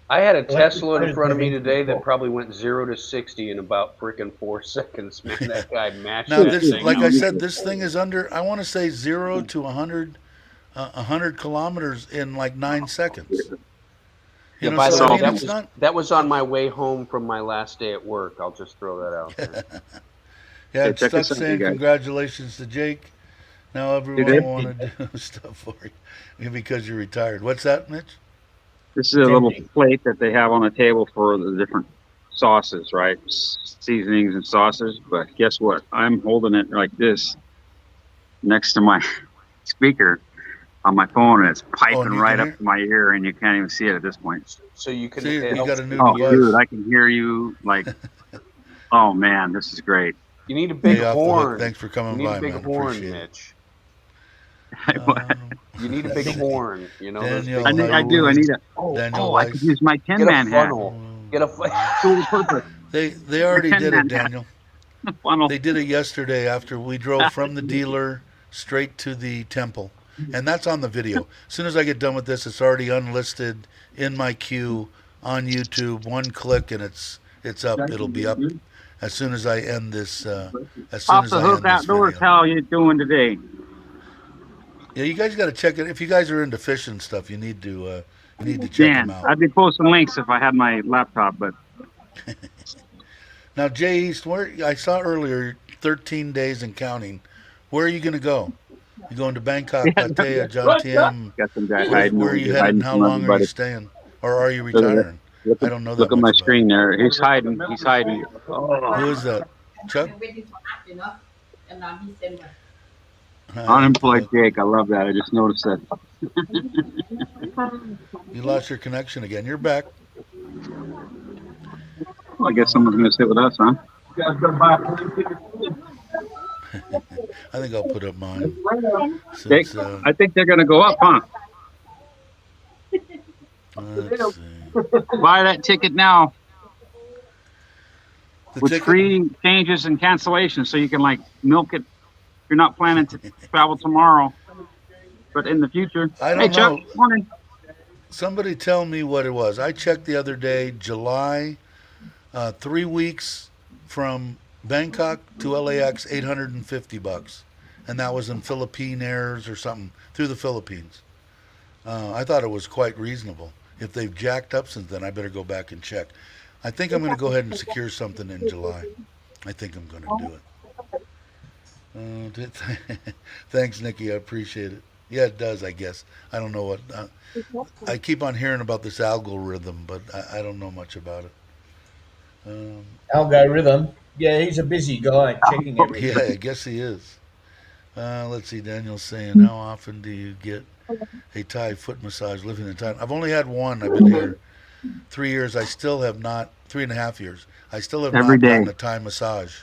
I had a Electric Tesla in motors front of me have today been- that probably went 0 to 60 in about frickin' 4 seconds. Man, that guy mashed Now that this, thing. like I said, this thing is under. I want to say 0 to 100 kilometers in like 9 seconds. You Yeah, know, by the so I way, mean, that it's was not. that was on my way home from my last day at work. I'll just throw that out there. Yeah, Okay, I'm check stuck this out, you saying guys. congratulations to Jake. Now You everyone did? will want to do stuff for you because you're retired. What's that, Mitch? This is a little plate that they have on the table for the different sauces, right? Seasonings and sauces. But guess what? I'm holding it like this next to my speaker on my phone, and it's Oh, piping and you can right up hear. to my ear, and you can't even see it at this point. So you can. See, It you got helps a new keep Oh, you. device. dude, I can hear you like, oh man, this is great. You need a big Hey, off the hook. horn. Thanks for You coming need a by, big man. horn, Appreciate it. Mitch. You need a big horn. You know those Danielle, big. how I you do. I doing? need a. Daniel I could Weiss. use my Tin Get a Man hat. funnel. Get a. Dual purpose. They already Tin did Man it, hat. Daniel. Funnel. They did it yesterday after we drove from the dealer straight to the temple. And that's on the video. As soon as I get done with this, it's already unlisted in my queue on YouTube. One click and it's up. It'll be up as soon as I end this. As soon Off as the I hook end this outdoors. video. How you doing today? Yeah, you guys got to check it. If you guys are into fishing stuff, you need to check them Man, out. I'd be posting links if I had my laptop, but Now, Jay East, where I saw earlier, 13 days and counting. Where are you going to go? You going to Bangkok, Pattaya, Jomtien? got some guy Where hiding are over you here, headed and hiding how from long are you everybody. staying? Or are you Look at that. retiring? Look I at, don't know look that at my much about screen there. He's hiding. He's hiding. it. Who is that? Chuck? Unemployed Jake. I love that. I just noticed that. You lost your connection again. You're back. Well, I guess someone's going to sit with us, huh? I think I'll put up mine. Jake, Since, I think they're going to go up, huh? let's see. Buy that ticket now The with ticket? free changes and cancellations, so you can like milk it. If you're not planning to travel tomorrow, but in the future. I don't Hey, Chuck. know. Morning. Somebody tell me what it was. I checked the other day, July, 3 weeks from Bangkok to LAX, $850, and that was in Philippine Airs or something through the Philippines. I thought it was quite reasonable. If they've jacked up since then, I better go back and check. I think I'm going to go ahead and secure something in July. I think I'm going to do it. Thanks, Nikki. I appreciate it. Yeah, it does, I guess. I don't know what. I keep on hearing about this algorithm, but I don't know much about it. Algorithm. Yeah, he's a busy guy checking everything. Yeah, I guess he is. Let's see. Daniel's saying, how often do you get a Thai foot massage living in Thailand? I've only had one. I've been here 3 years. I still have not, 3.5 years. I still have Every not day. gotten a Thai massage.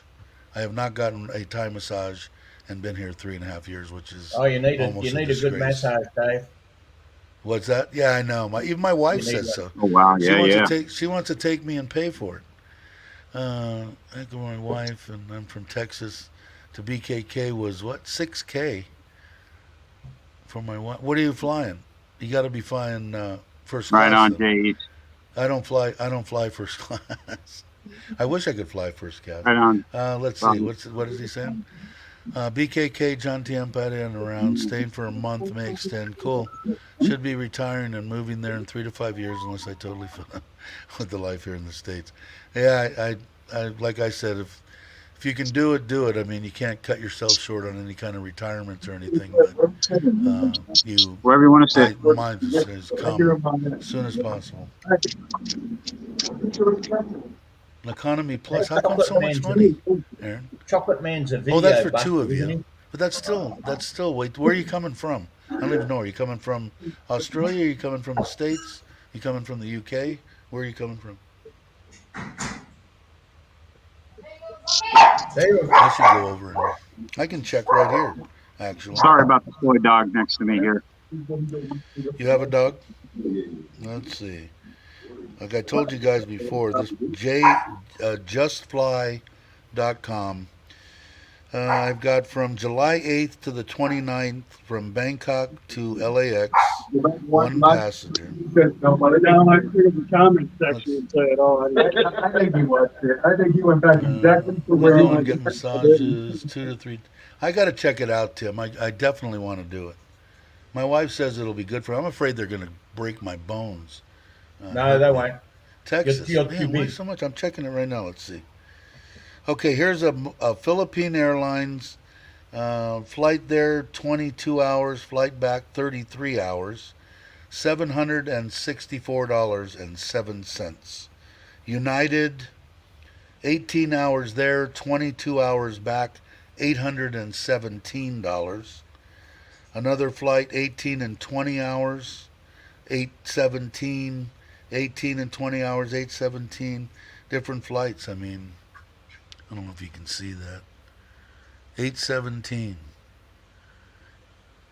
I have not gotten a Thai massage and been here 3.5 years, which is Oh, you need almost a good disgrace. massage, Dave. What's that? Yeah, I know. Even my wife You need says one. so. Oh wow, She yeah, wants yeah. to take. She wants to take me and pay for it. I think my wife, and I'm from Texas, to BKK was what, 6K for my wife. What are you flying? You got to be flying first class. Right on, then. Jay. I don't fly first class. I wish I could fly first class. Right on. Let's see. What is he saying? BKK John Tiampati and around, staying for a month, may extend. Cool. Should be retiring and moving there in 3 to 5 years unless I totally fell with the life here in the States. Yeah, I like I said, if you can do it, do it. I mean, you can't cut yourself short on any kind of retirements or anything, but you Wherever you want to sit. mine says come as soon as possible. An economy plus. How come so much money, Aaron? Chocolate Man's a video. Oh, that's for buster, two of isn't you. he? But that's still. Wait, where are you coming from? I don't even know. Are you coming from Australia? Are you coming from the States? Are you coming from the UK? Where are you coming from? I should go over and I can check right here. Actually, Sorry about the toy dog next to me here. you have a dog? Let's see. Like I told you guys before, this justfly.com. I've got from July 8th to the 29th from Bangkok to LAX, one passenger. Now I figured the comment section would say it all. I think he was there. I think he went back exactly to where he Go and went. get massages, 2 to 3. I got to check it out, Tim. I definitely want to do it. My wife says it'll be good for. I'm afraid they're going to break my bones. No, they won't. Texas. You're Man, too why big. so much? I'm checking it right now. Let's see. Okay, here's a Philippine Airlines flight there, 22 hours. Flight back, 33 hours. $764.07. United, 18 hours there, 22 hours back, $817. Another flight, 18 and 20 hours, 817. 18 and 20 hours, 817. Different flights. I mean, I don't know if you can see that. 817.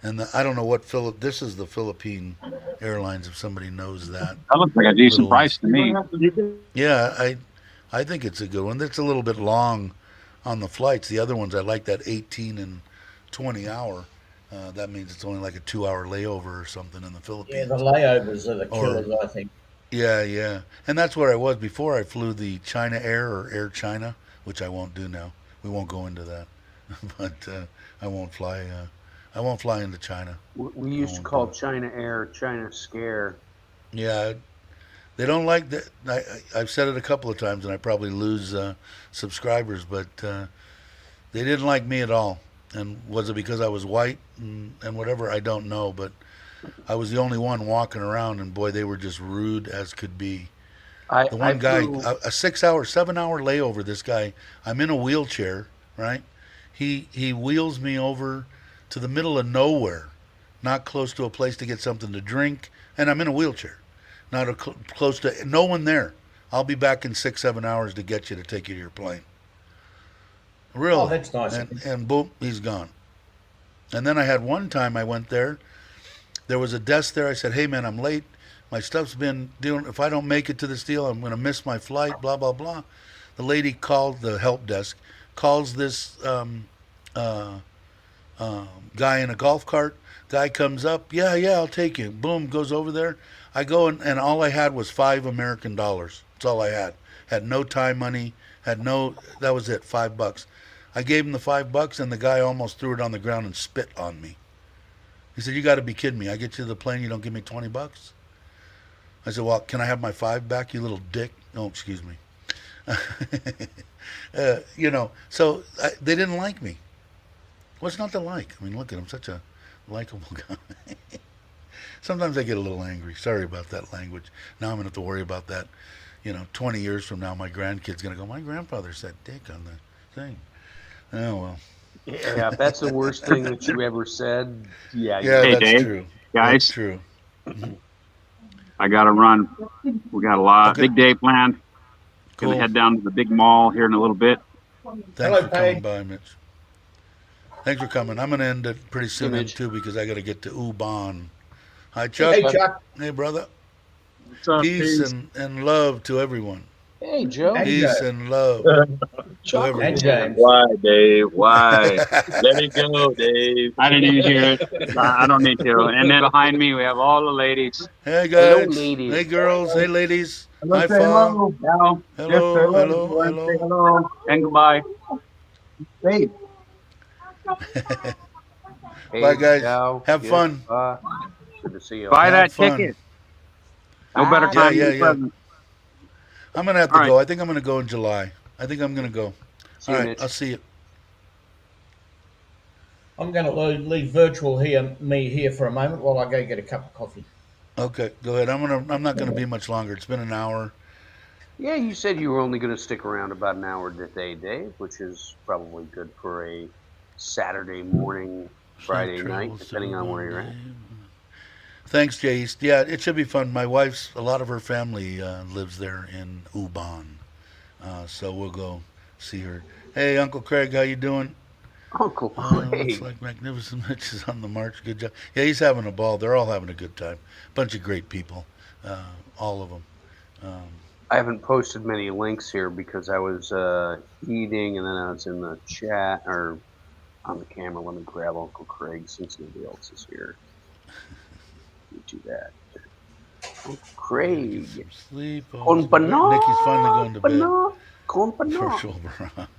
And I don't know what this is the Philippine Airlines, if somebody knows that. That looks like a decent Little- price to me. Yeah, I think it's a good one. It's a little bit long on the flights. The other ones, I like that 18 and 20 hour. That means it's only like a 2-hour layover or something in the Philippines. Yeah, the layovers are the killers, I think. Yeah, yeah. And that's where I was before. I flew the China Air or Air China, which I won't do now. We won't go into that. But I won't fly. I won't fly into China. We used to call China Air China Scare. Yeah, they don't like that. I've said it a couple of times, and I probably lose subscribers, but they didn't like me at all. And was it because I was white and whatever? I don't know, but I was the only one walking around, and boy, they were just rude as could be. The one guy, a 6-hour, 7-hour layover. This guy, I'm in a wheelchair, right? He wheels me over to the middle of nowhere, not close to a place to get something to drink, and I'm in a wheelchair, not close to no one there. I'll be back in 6-7 hours to get you to take you to your plane. Really? Oh, that's nice. And boom, he's gone. And then I had one time I went there. There was a desk there. I said, "Hey man, I'm late. My stuff's been dealing. If I don't make it to this deal, I'm going to miss my flight." Blah blah blah. The lady called the help desk. Calls this guy in a golf cart. Guy comes up. Yeah, I'll take you. Boom, goes over there. I go and all I had was $5 American. That's all I had. Had no time money. That was it. $5. I gave him the $5, and the guy almost threw it on the ground and spit on me. He said, "You got to be kidding me! I get you to the plane, you don't give me $20." I said, "Well, can I have my $5 back, you little dick?" No, excuse me. So they didn't like me. What's not to like? I mean, look at him, such a likable guy. Sometimes I get a little angry. Sorry about that language. Now I'm going to have to worry about that. 20 years from now, my grandkid's going to go, "My grandfather said dick on the thing." Oh, well. Yeah, if that's the worst thing that you ever said, yeah. Yeah, Hey, that's Dave, true. guys. That's true. I got to run. We got a lot. Okay. Big day planned. Going Cool. to head down to the big mall here in a little bit. Thanks Hello, for coming Paige. by, Mitch. Thanks for coming. I'm going to end it pretty soon, Mitch. too, because I got to get to Ubon. Hi, Chuck. Hey, Chuck. Hey, brother. What's up, Peace Pete? and love to everyone. Hey, Joe. Hey. Peace Joe. and love to everyone. And James. Why, Dave? Why? Let it go, Dave. I didn't even hear it. I don't need to. And then behind me, we have all the ladies. Hey, Hello, guys. ladies. Hey, girls. Hey, ladies. Hello, Hi, say Paul. hello. Hello. Hello, Yes, hello, everyone. hello. Say hello. And goodbye. Hey, Hey, Bye, guys. Joe. Have fun. Good to see you. Buy Have that fun. ticket. No better Yeah, time yeah, than yeah. present. I'm going to have to All right. go. I think I'm going to go in July. I think I'm going to go. See All you, right. Mitch. I'll see you. I'm going to leave virtual me here for a moment while I go get a cup of coffee. Okay, go ahead. I'm not gonna be much longer. It's been an hour. Yeah, you said you were only going to stick around about an hour today, Dave, which is probably good for a Saturday morning, Friday night, depending on where you're at. Thanks, Jay East. Yeah, it should be fun. My wife's, a lot of her family lives there in Ubon, so we'll go see her. Hey, Uncle Craig, how you doing? Uncle Looks Craig. like Magnificent Mitch is on the march. Good job. Yeah, he's having a ball. They're all having a good time. Bunch of great people, all of them. I haven't posted many links here because I was eating and then I was in the chat or on the camera. Let me grab Uncle Craig since nobody else is here. Let me do that. Uncle Craig. Some sleep. Con panó, Nikki's finally going to bed. panó, con panó. Virtual Brock.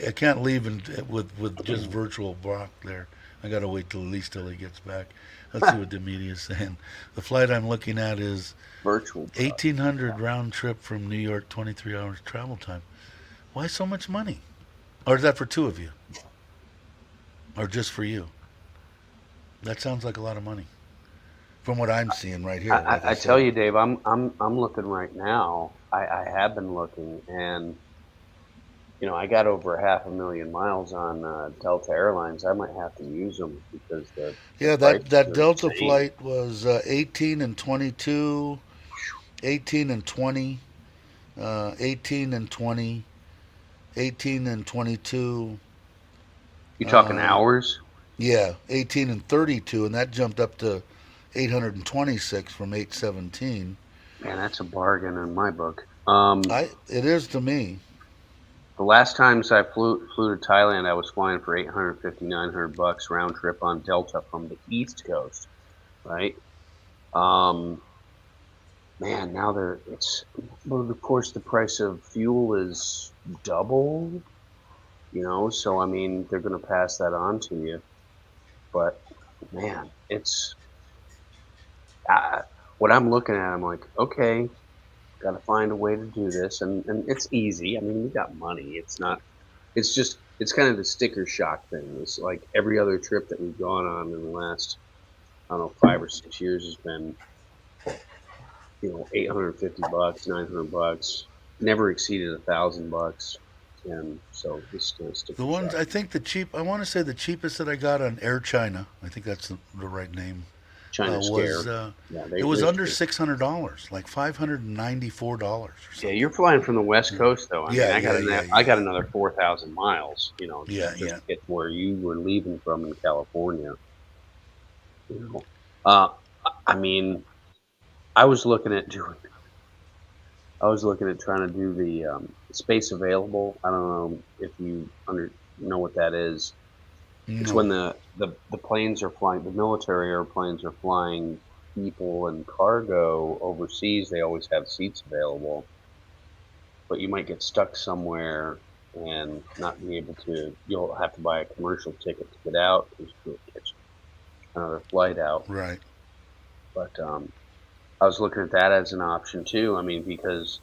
I can't leave with just virtual Brock there. I gotta wait till at least till he gets back. Let's see what the media is saying. The flight I'm looking at is Virtual. 1,800 round trip from New York, 23 hours travel time. Why so much money? Or is that for two of you? Or just for you? That sounds like a lot of money. From what I'm seeing right here. Like I said. tell you, Dave, I'm looking right now. I have been looking, and you know, I got over 500,000 miles on Delta Airlines. I might have to use them because the Yeah, prices that are Delta insane. flight was 18 and 22, 18 and 20, 18 and 20, 18 and 22. You talking hours? Yeah, 18 and 32, and that jumped up to 826 from 817. Man, that's a bargain in my book. It is to me. The last times I flew to Thailand, I was flying for 850, 900 bucks round trip on Delta from the East Coast, right? Man, now well, of course the price of fuel is double, you know, so I mean they're going to pass that on to you. But man, what I'm looking at, I'm like, okay, got to find a way to do this, and it's easy. I mean, we got money. It's kind of the sticker shock thing. It's like every other trip that we've gone on in the last, I don't know, 5 or 6 years has been, you know, 850 bucks, 900 bucks, never exceeded $1,000, and so this is kind of sticker The ones shock. I think I want to say the cheapest that I got on Air China, I think that's the right name, China was scare. Yeah, it was they're under cheap. $600, like $594 or Yeah, something. you're flying from the West Coast, though. I mean, Yeah, I got another 4,000 miles, you know, Yeah, just yeah. to get to where you were leaving from in California. You know, I mean, I was looking at trying to do the space available. I don't know if you know what that is. It's No. when the planes are flying, the military airplanes are flying people and cargo overseas. They always have seats available, but you might get stuck somewhere and not be able to. You'll have to buy a commercial ticket to get out because you'll catch another flight out. Right. But I was looking at that as an option too. I mean, because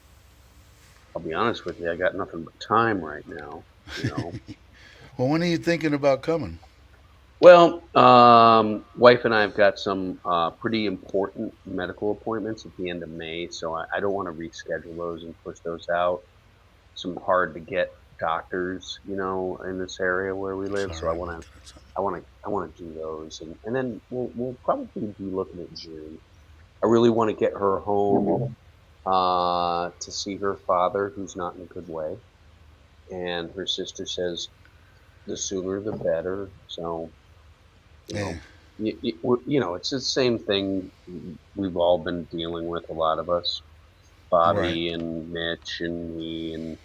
I'll be honest with you, I got nothing but time right now. You know. Well, when are you thinking about coming? Well, wife and I have got some pretty important medical appointments at the end of May, so I don't want to reschedule those and push those out. Some hard to get doctors, you know, in this area where we live. So Sorry I want about to, that. I want to do those, and then we'll probably be looking at June. I really want to get her home to see her father, who's not in a good way, and her sister says the sooner the better. So, you know, you know, it's the same thing we've all been dealing with. A lot of us, Bobby and Mitch and me, and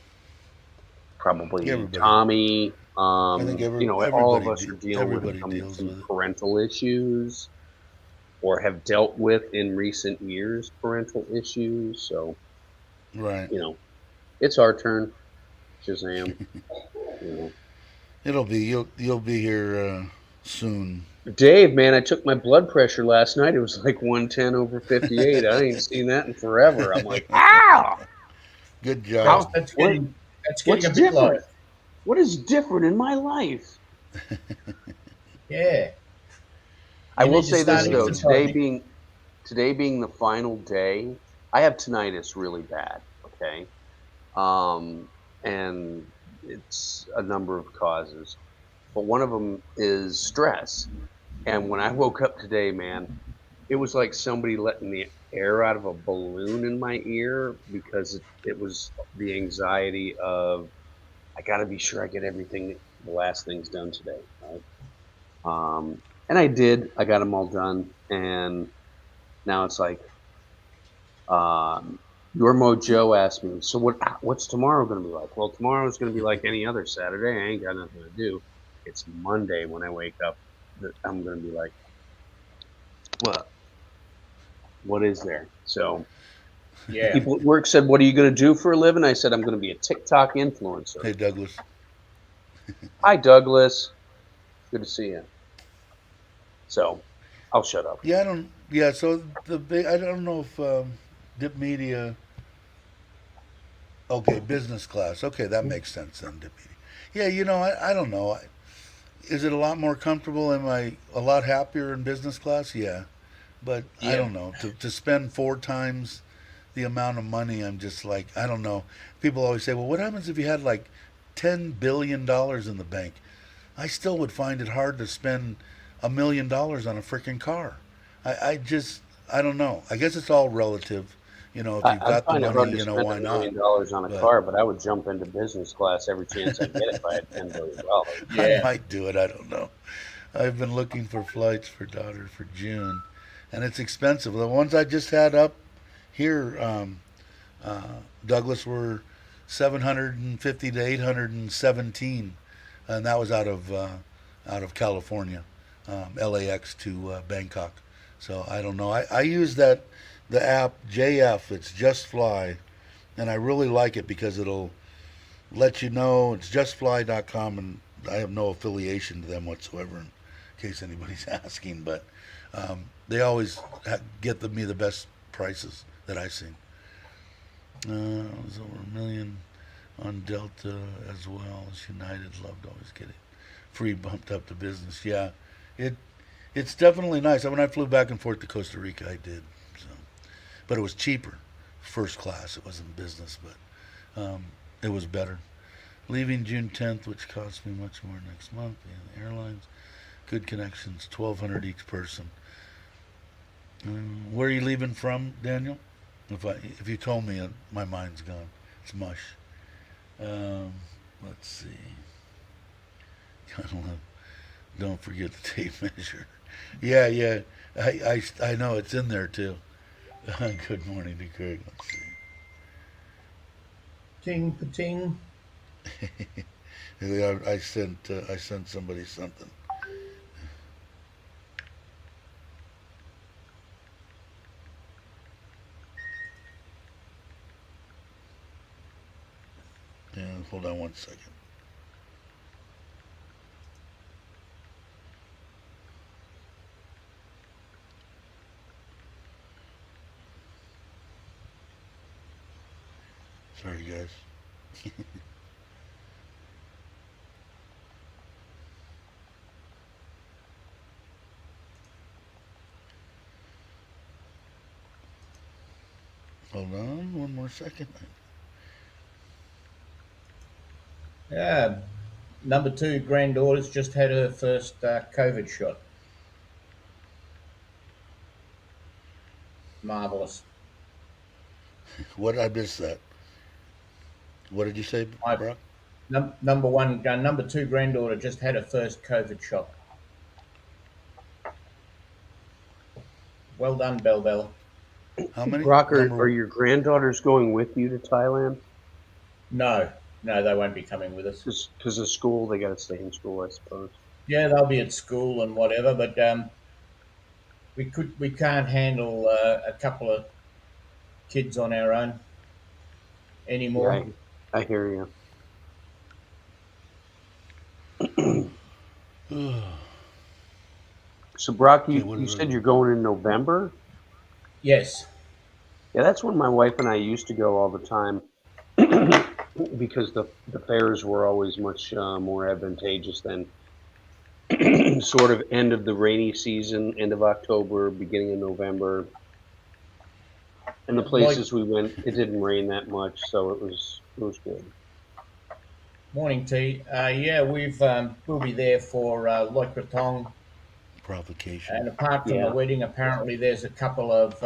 probably Everybody. Tommy. I think You know, all of everybody us are dealing with deals some with it. parental issues, or have dealt with in recent years parental issues. So, Right. you know, it's our turn. Shazam. You know. It'll be you'll be here soon. Dave, man, I took my blood pressure last night. It was like 110/58. I ain't seen that in forever. I'm like, ow! Good job. That's getting What's a bit low. different? What is different in my life? Yeah. I You will need to say this start though, exercising. today being the final day, I have tinnitus really bad. Okay, and it's a number of causes, but one of them is stress. And when I woke up today, man, it was like somebody letting the air out of a balloon in my ear because it was the anxiety of I got to be sure I get the last things done today, right? And I did. I got them all done, and now it's like, your Mojo asked me, so what's tomorrow going to be like? Well, tomorrow's going to be like any other Saturday. I ain't got nothing to do. It's Monday when I wake up that I'm going to be like, what is there? So Yeah. people at work said, what are you going to do for a living? I said, I'm going to be a TikTok influencer. Hey, Douglas. Hi, Douglas. Good to see you. So I'll shut up. Yeah, I don't. Yeah, so I don't know if Dip Media. Okay, business class. Okay, that makes sense then, Dip Media. Yeah, I don't know. Is it a lot more comfortable? Am I a lot happier in business class? Yeah, but I Yeah. don't know. To spend 4 times the amount of money, I'm just like, I don't know. People always say, well, what happens if you had like $10 billion in the bank? I still would find it hard to spend $1 million on a freaking car. I don't know. I guess it's all relative. If you've I got the find it hard money, to spend why $1 not? million on a But car, but I would jump into business class every chance I get if I had $10 billion. I Yeah. might do it. I don't know. I've been looking for flights for daughter for June, and it's expensive. The ones I just had up here, Douglas, were 750 to 817, and that was out of California, LAX to Bangkok. So I don't know. I use the app JF. It's Just Fly, and I really like it because it'll let you know. It's justfly.com, and I have no affiliation to them whatsoever, in case anybody's asking. But they always me the best prices that I've seen. It was over $1 million on Delta as well as United. Loved always getting free bumped up to business. Yeah, it it's definitely nice. When I flew back and forth to Costa Rica, I did. So, but it was cheaper, first class. It wasn't business, but it was better. Leaving June 10th, which cost me much more next month. Yeah, the airlines, good connections, 1,200 each person. Where are you leaving from, Daniel? If you told me, my mind's gone. It's mush. Let's see. Don't forget the tape measure. Yeah, yeah. I know it's in there too. Good morning to Craig. Let's see. Ting, pa-ting. I sent somebody something. Yeah, hold on one second. Sorry, guys. Hold on one more second. Yeah. Number 2 granddaughter's just had her first COVID shot. Marvelous. What I missed that. What did you say, Brock? Number 2 granddaughter just had her first COVID shot. Well done, Bell Bell. How many? Brock, are your granddaughters going with you to Thailand? No, they won't be coming with us. Because of school, they got to stay in school, I suppose. Yeah, they'll be at school and whatever, but we can't handle a couple of kids on our own anymore. Right. I hear you. So, Brock, you said you're going in November? Yes. Yeah, that's when my wife and I used to go all the time because the fares were always much more advantageous than sort of end of the rainy season, end of October, beginning of November. And the places we went, it didn't rain that much, so it was good. Morning, T. Yeah, we'll be there for Loy Krathong. Provocation. And apart from the wedding, apparently there's a couple of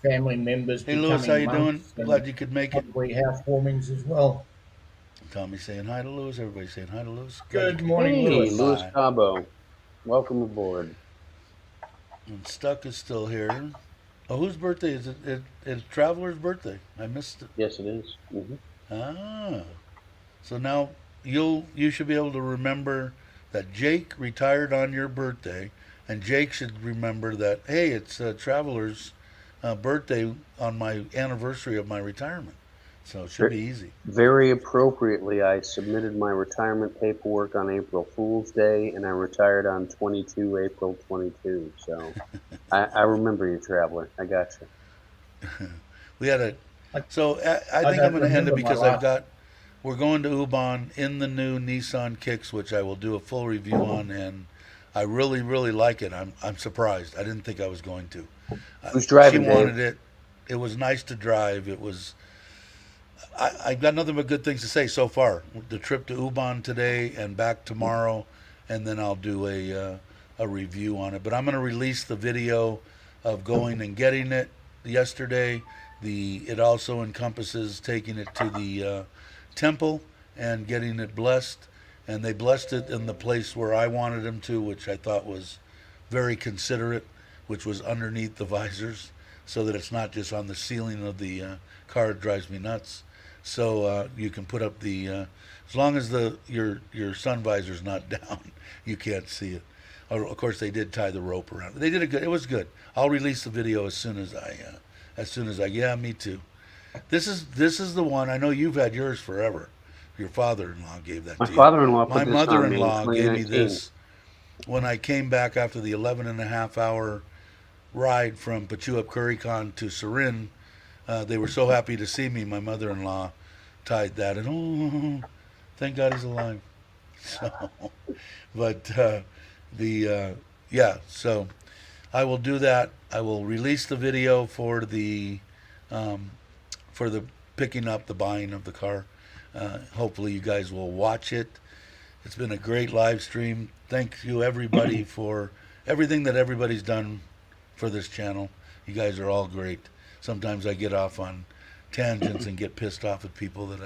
family members. Hey, Lewis, how you doing? Glad you could make it. Probably housewarmings as well. Tommy saying hi to Lewis. Everybody saying hi to Lewis. Good morning, Lewis. Lewis Cabo. Welcome aboard. And Stuck is still here. Oh, whose birthday is it? It's Traveler's birthday. I missed it. Yes, it is. Mm-hmm. Ah. So now you should be able to remember that Jake retired on your birthday, and Jake should remember that, hey, it's Traveler's birthday on my anniversary of my retirement. So it should be easy. Very appropriately, I submitted my retirement paperwork on April Fool's Day, and I retired on April 22. So I remember you, traveler. I got you. We had a. So I think don't I'm going to end it remember my because life. we're going to Ubon in the new Nissan Kicks, which I will do a full review on, and I really, really like it. I'm surprised. I didn't think I was going to. Who's driving, She Dave? wanted it. It was nice to drive. It was. I've got nothing but good things to say so far. The trip to Ubon today and back tomorrow, and then I'll do a review on it. But I'm going to release the video of going and getting it yesterday. It also encompasses taking it to the temple and getting it blessed, and they blessed it in the place where I wanted them to, which I thought was very considerate, which was underneath the visors, so that it's not just on the ceiling of the car. It drives me nuts. So you can put up as long as your sun visor's not down, you can't see it. Of course, they did tie the rope around it. They did a good. It was good. I'll release the video as soon as I. Yeah, me too. This is the one. I know you've had yours forever. Your father-in-law gave that My to you. father-in-law My put this on me in mother-in-law gave me 2019. this when I came back after the 11.5 hour ride from Pachuap-Curicon to Surin. They were so happy to see me. My mother-in-law tied that, and thank God he's alive. So, but yeah. So I will do that. I will release the video for the picking up the buying of the car. Hopefully you guys will watch it. It's been a great live stream. Thank you everybody for everything that everybody's done for this channel. You guys are all great. Sometimes I get off on tangents and get pissed off at people that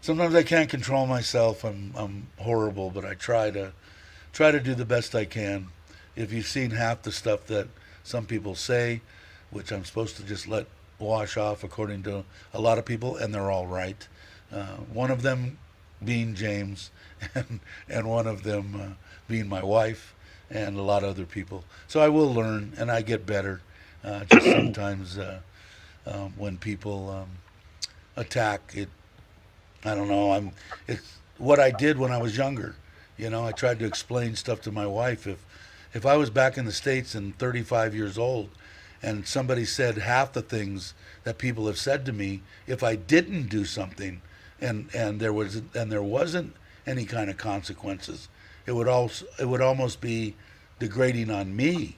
sometimes I can't control myself. I'm horrible, but I try to do the best I can. If you've seen half the stuff that some people say, which I'm supposed to just let wash off according to a lot of people, and they're all right. One of them being James, and one of them being my wife, and a lot of other people. So I will learn, and I get better. Just sometimes when people attack it, I don't know. It's what I did when I was younger. I tried to explain stuff to my wife. If I was back in the States and 35 years old, and somebody said half the things that people have said to me, if I didn't do something, and there wasn't any kind of consequences, it would almost be degrading on me,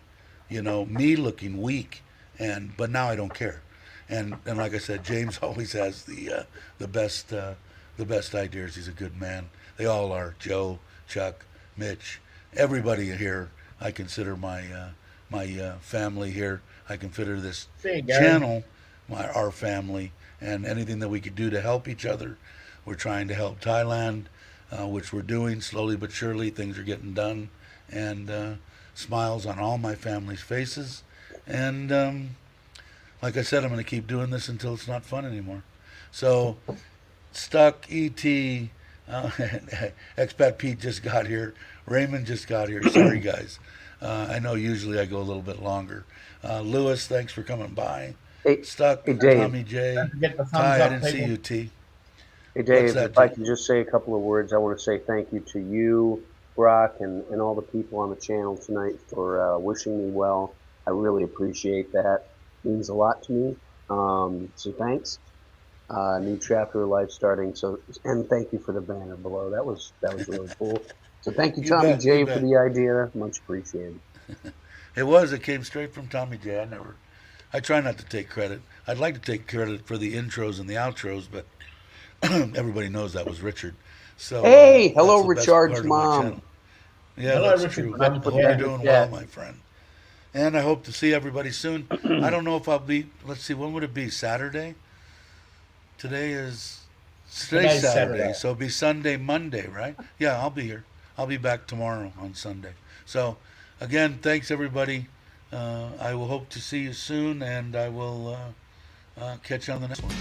me looking weak. But now I don't care. And like I said, James always has the best ideas. He's a good man. They all are. Joe, Chuck, Mitch, everybody here. I consider my family here. I consider this channel our family, and anything that we could do to help each other. We're trying to help Thailand, which we're doing slowly but surely. Things are getting done, and smiles on all my family's faces. And like I said, I'm going to keep doing this until it's not fun anymore. So, Stuck, E.T., Expat Pete just got here. Raymond just got here. Sorry, guys. I know usually I go a little bit longer. Lewis, thanks for coming by. Hey, Stuck, hey, Dave. Tommy J. Don't forget the thumbs Ty, I up, didn't see people. you, T. Hey, Dave, that, if I Jay? can just say a couple of words, I want to say thank you to you, Brock, and all the people on the channel tonight for wishing me well. I really appreciate that. It means a lot to me. So thanks. New chapter of life starting. So, and thank you for the banner below. That was really cool. So thank you, You Tommy bet, J, you for bet. the idea. Much appreciated. It came straight from Tommy J. I try not to take credit. I'd like to take credit for the intros and the outros, but everybody knows that was Richard. So Hey, hello, that's the best Richard's part of my mom. channel. Yeah, Hello, that's Richard. true. I I put hope that you're in the doing chat. well, my friend. And I hope to see everybody soon. I don't know if I'll be. Let's see, when would it be? Saturday. Today's Today's Saturday, Saturday. so it'll be Sunday, Monday, right? Yeah, I'll be here. I'll be back tomorrow on Sunday. So, again, thanks everybody. I will hope to see you soon, and I will catch you on the next one.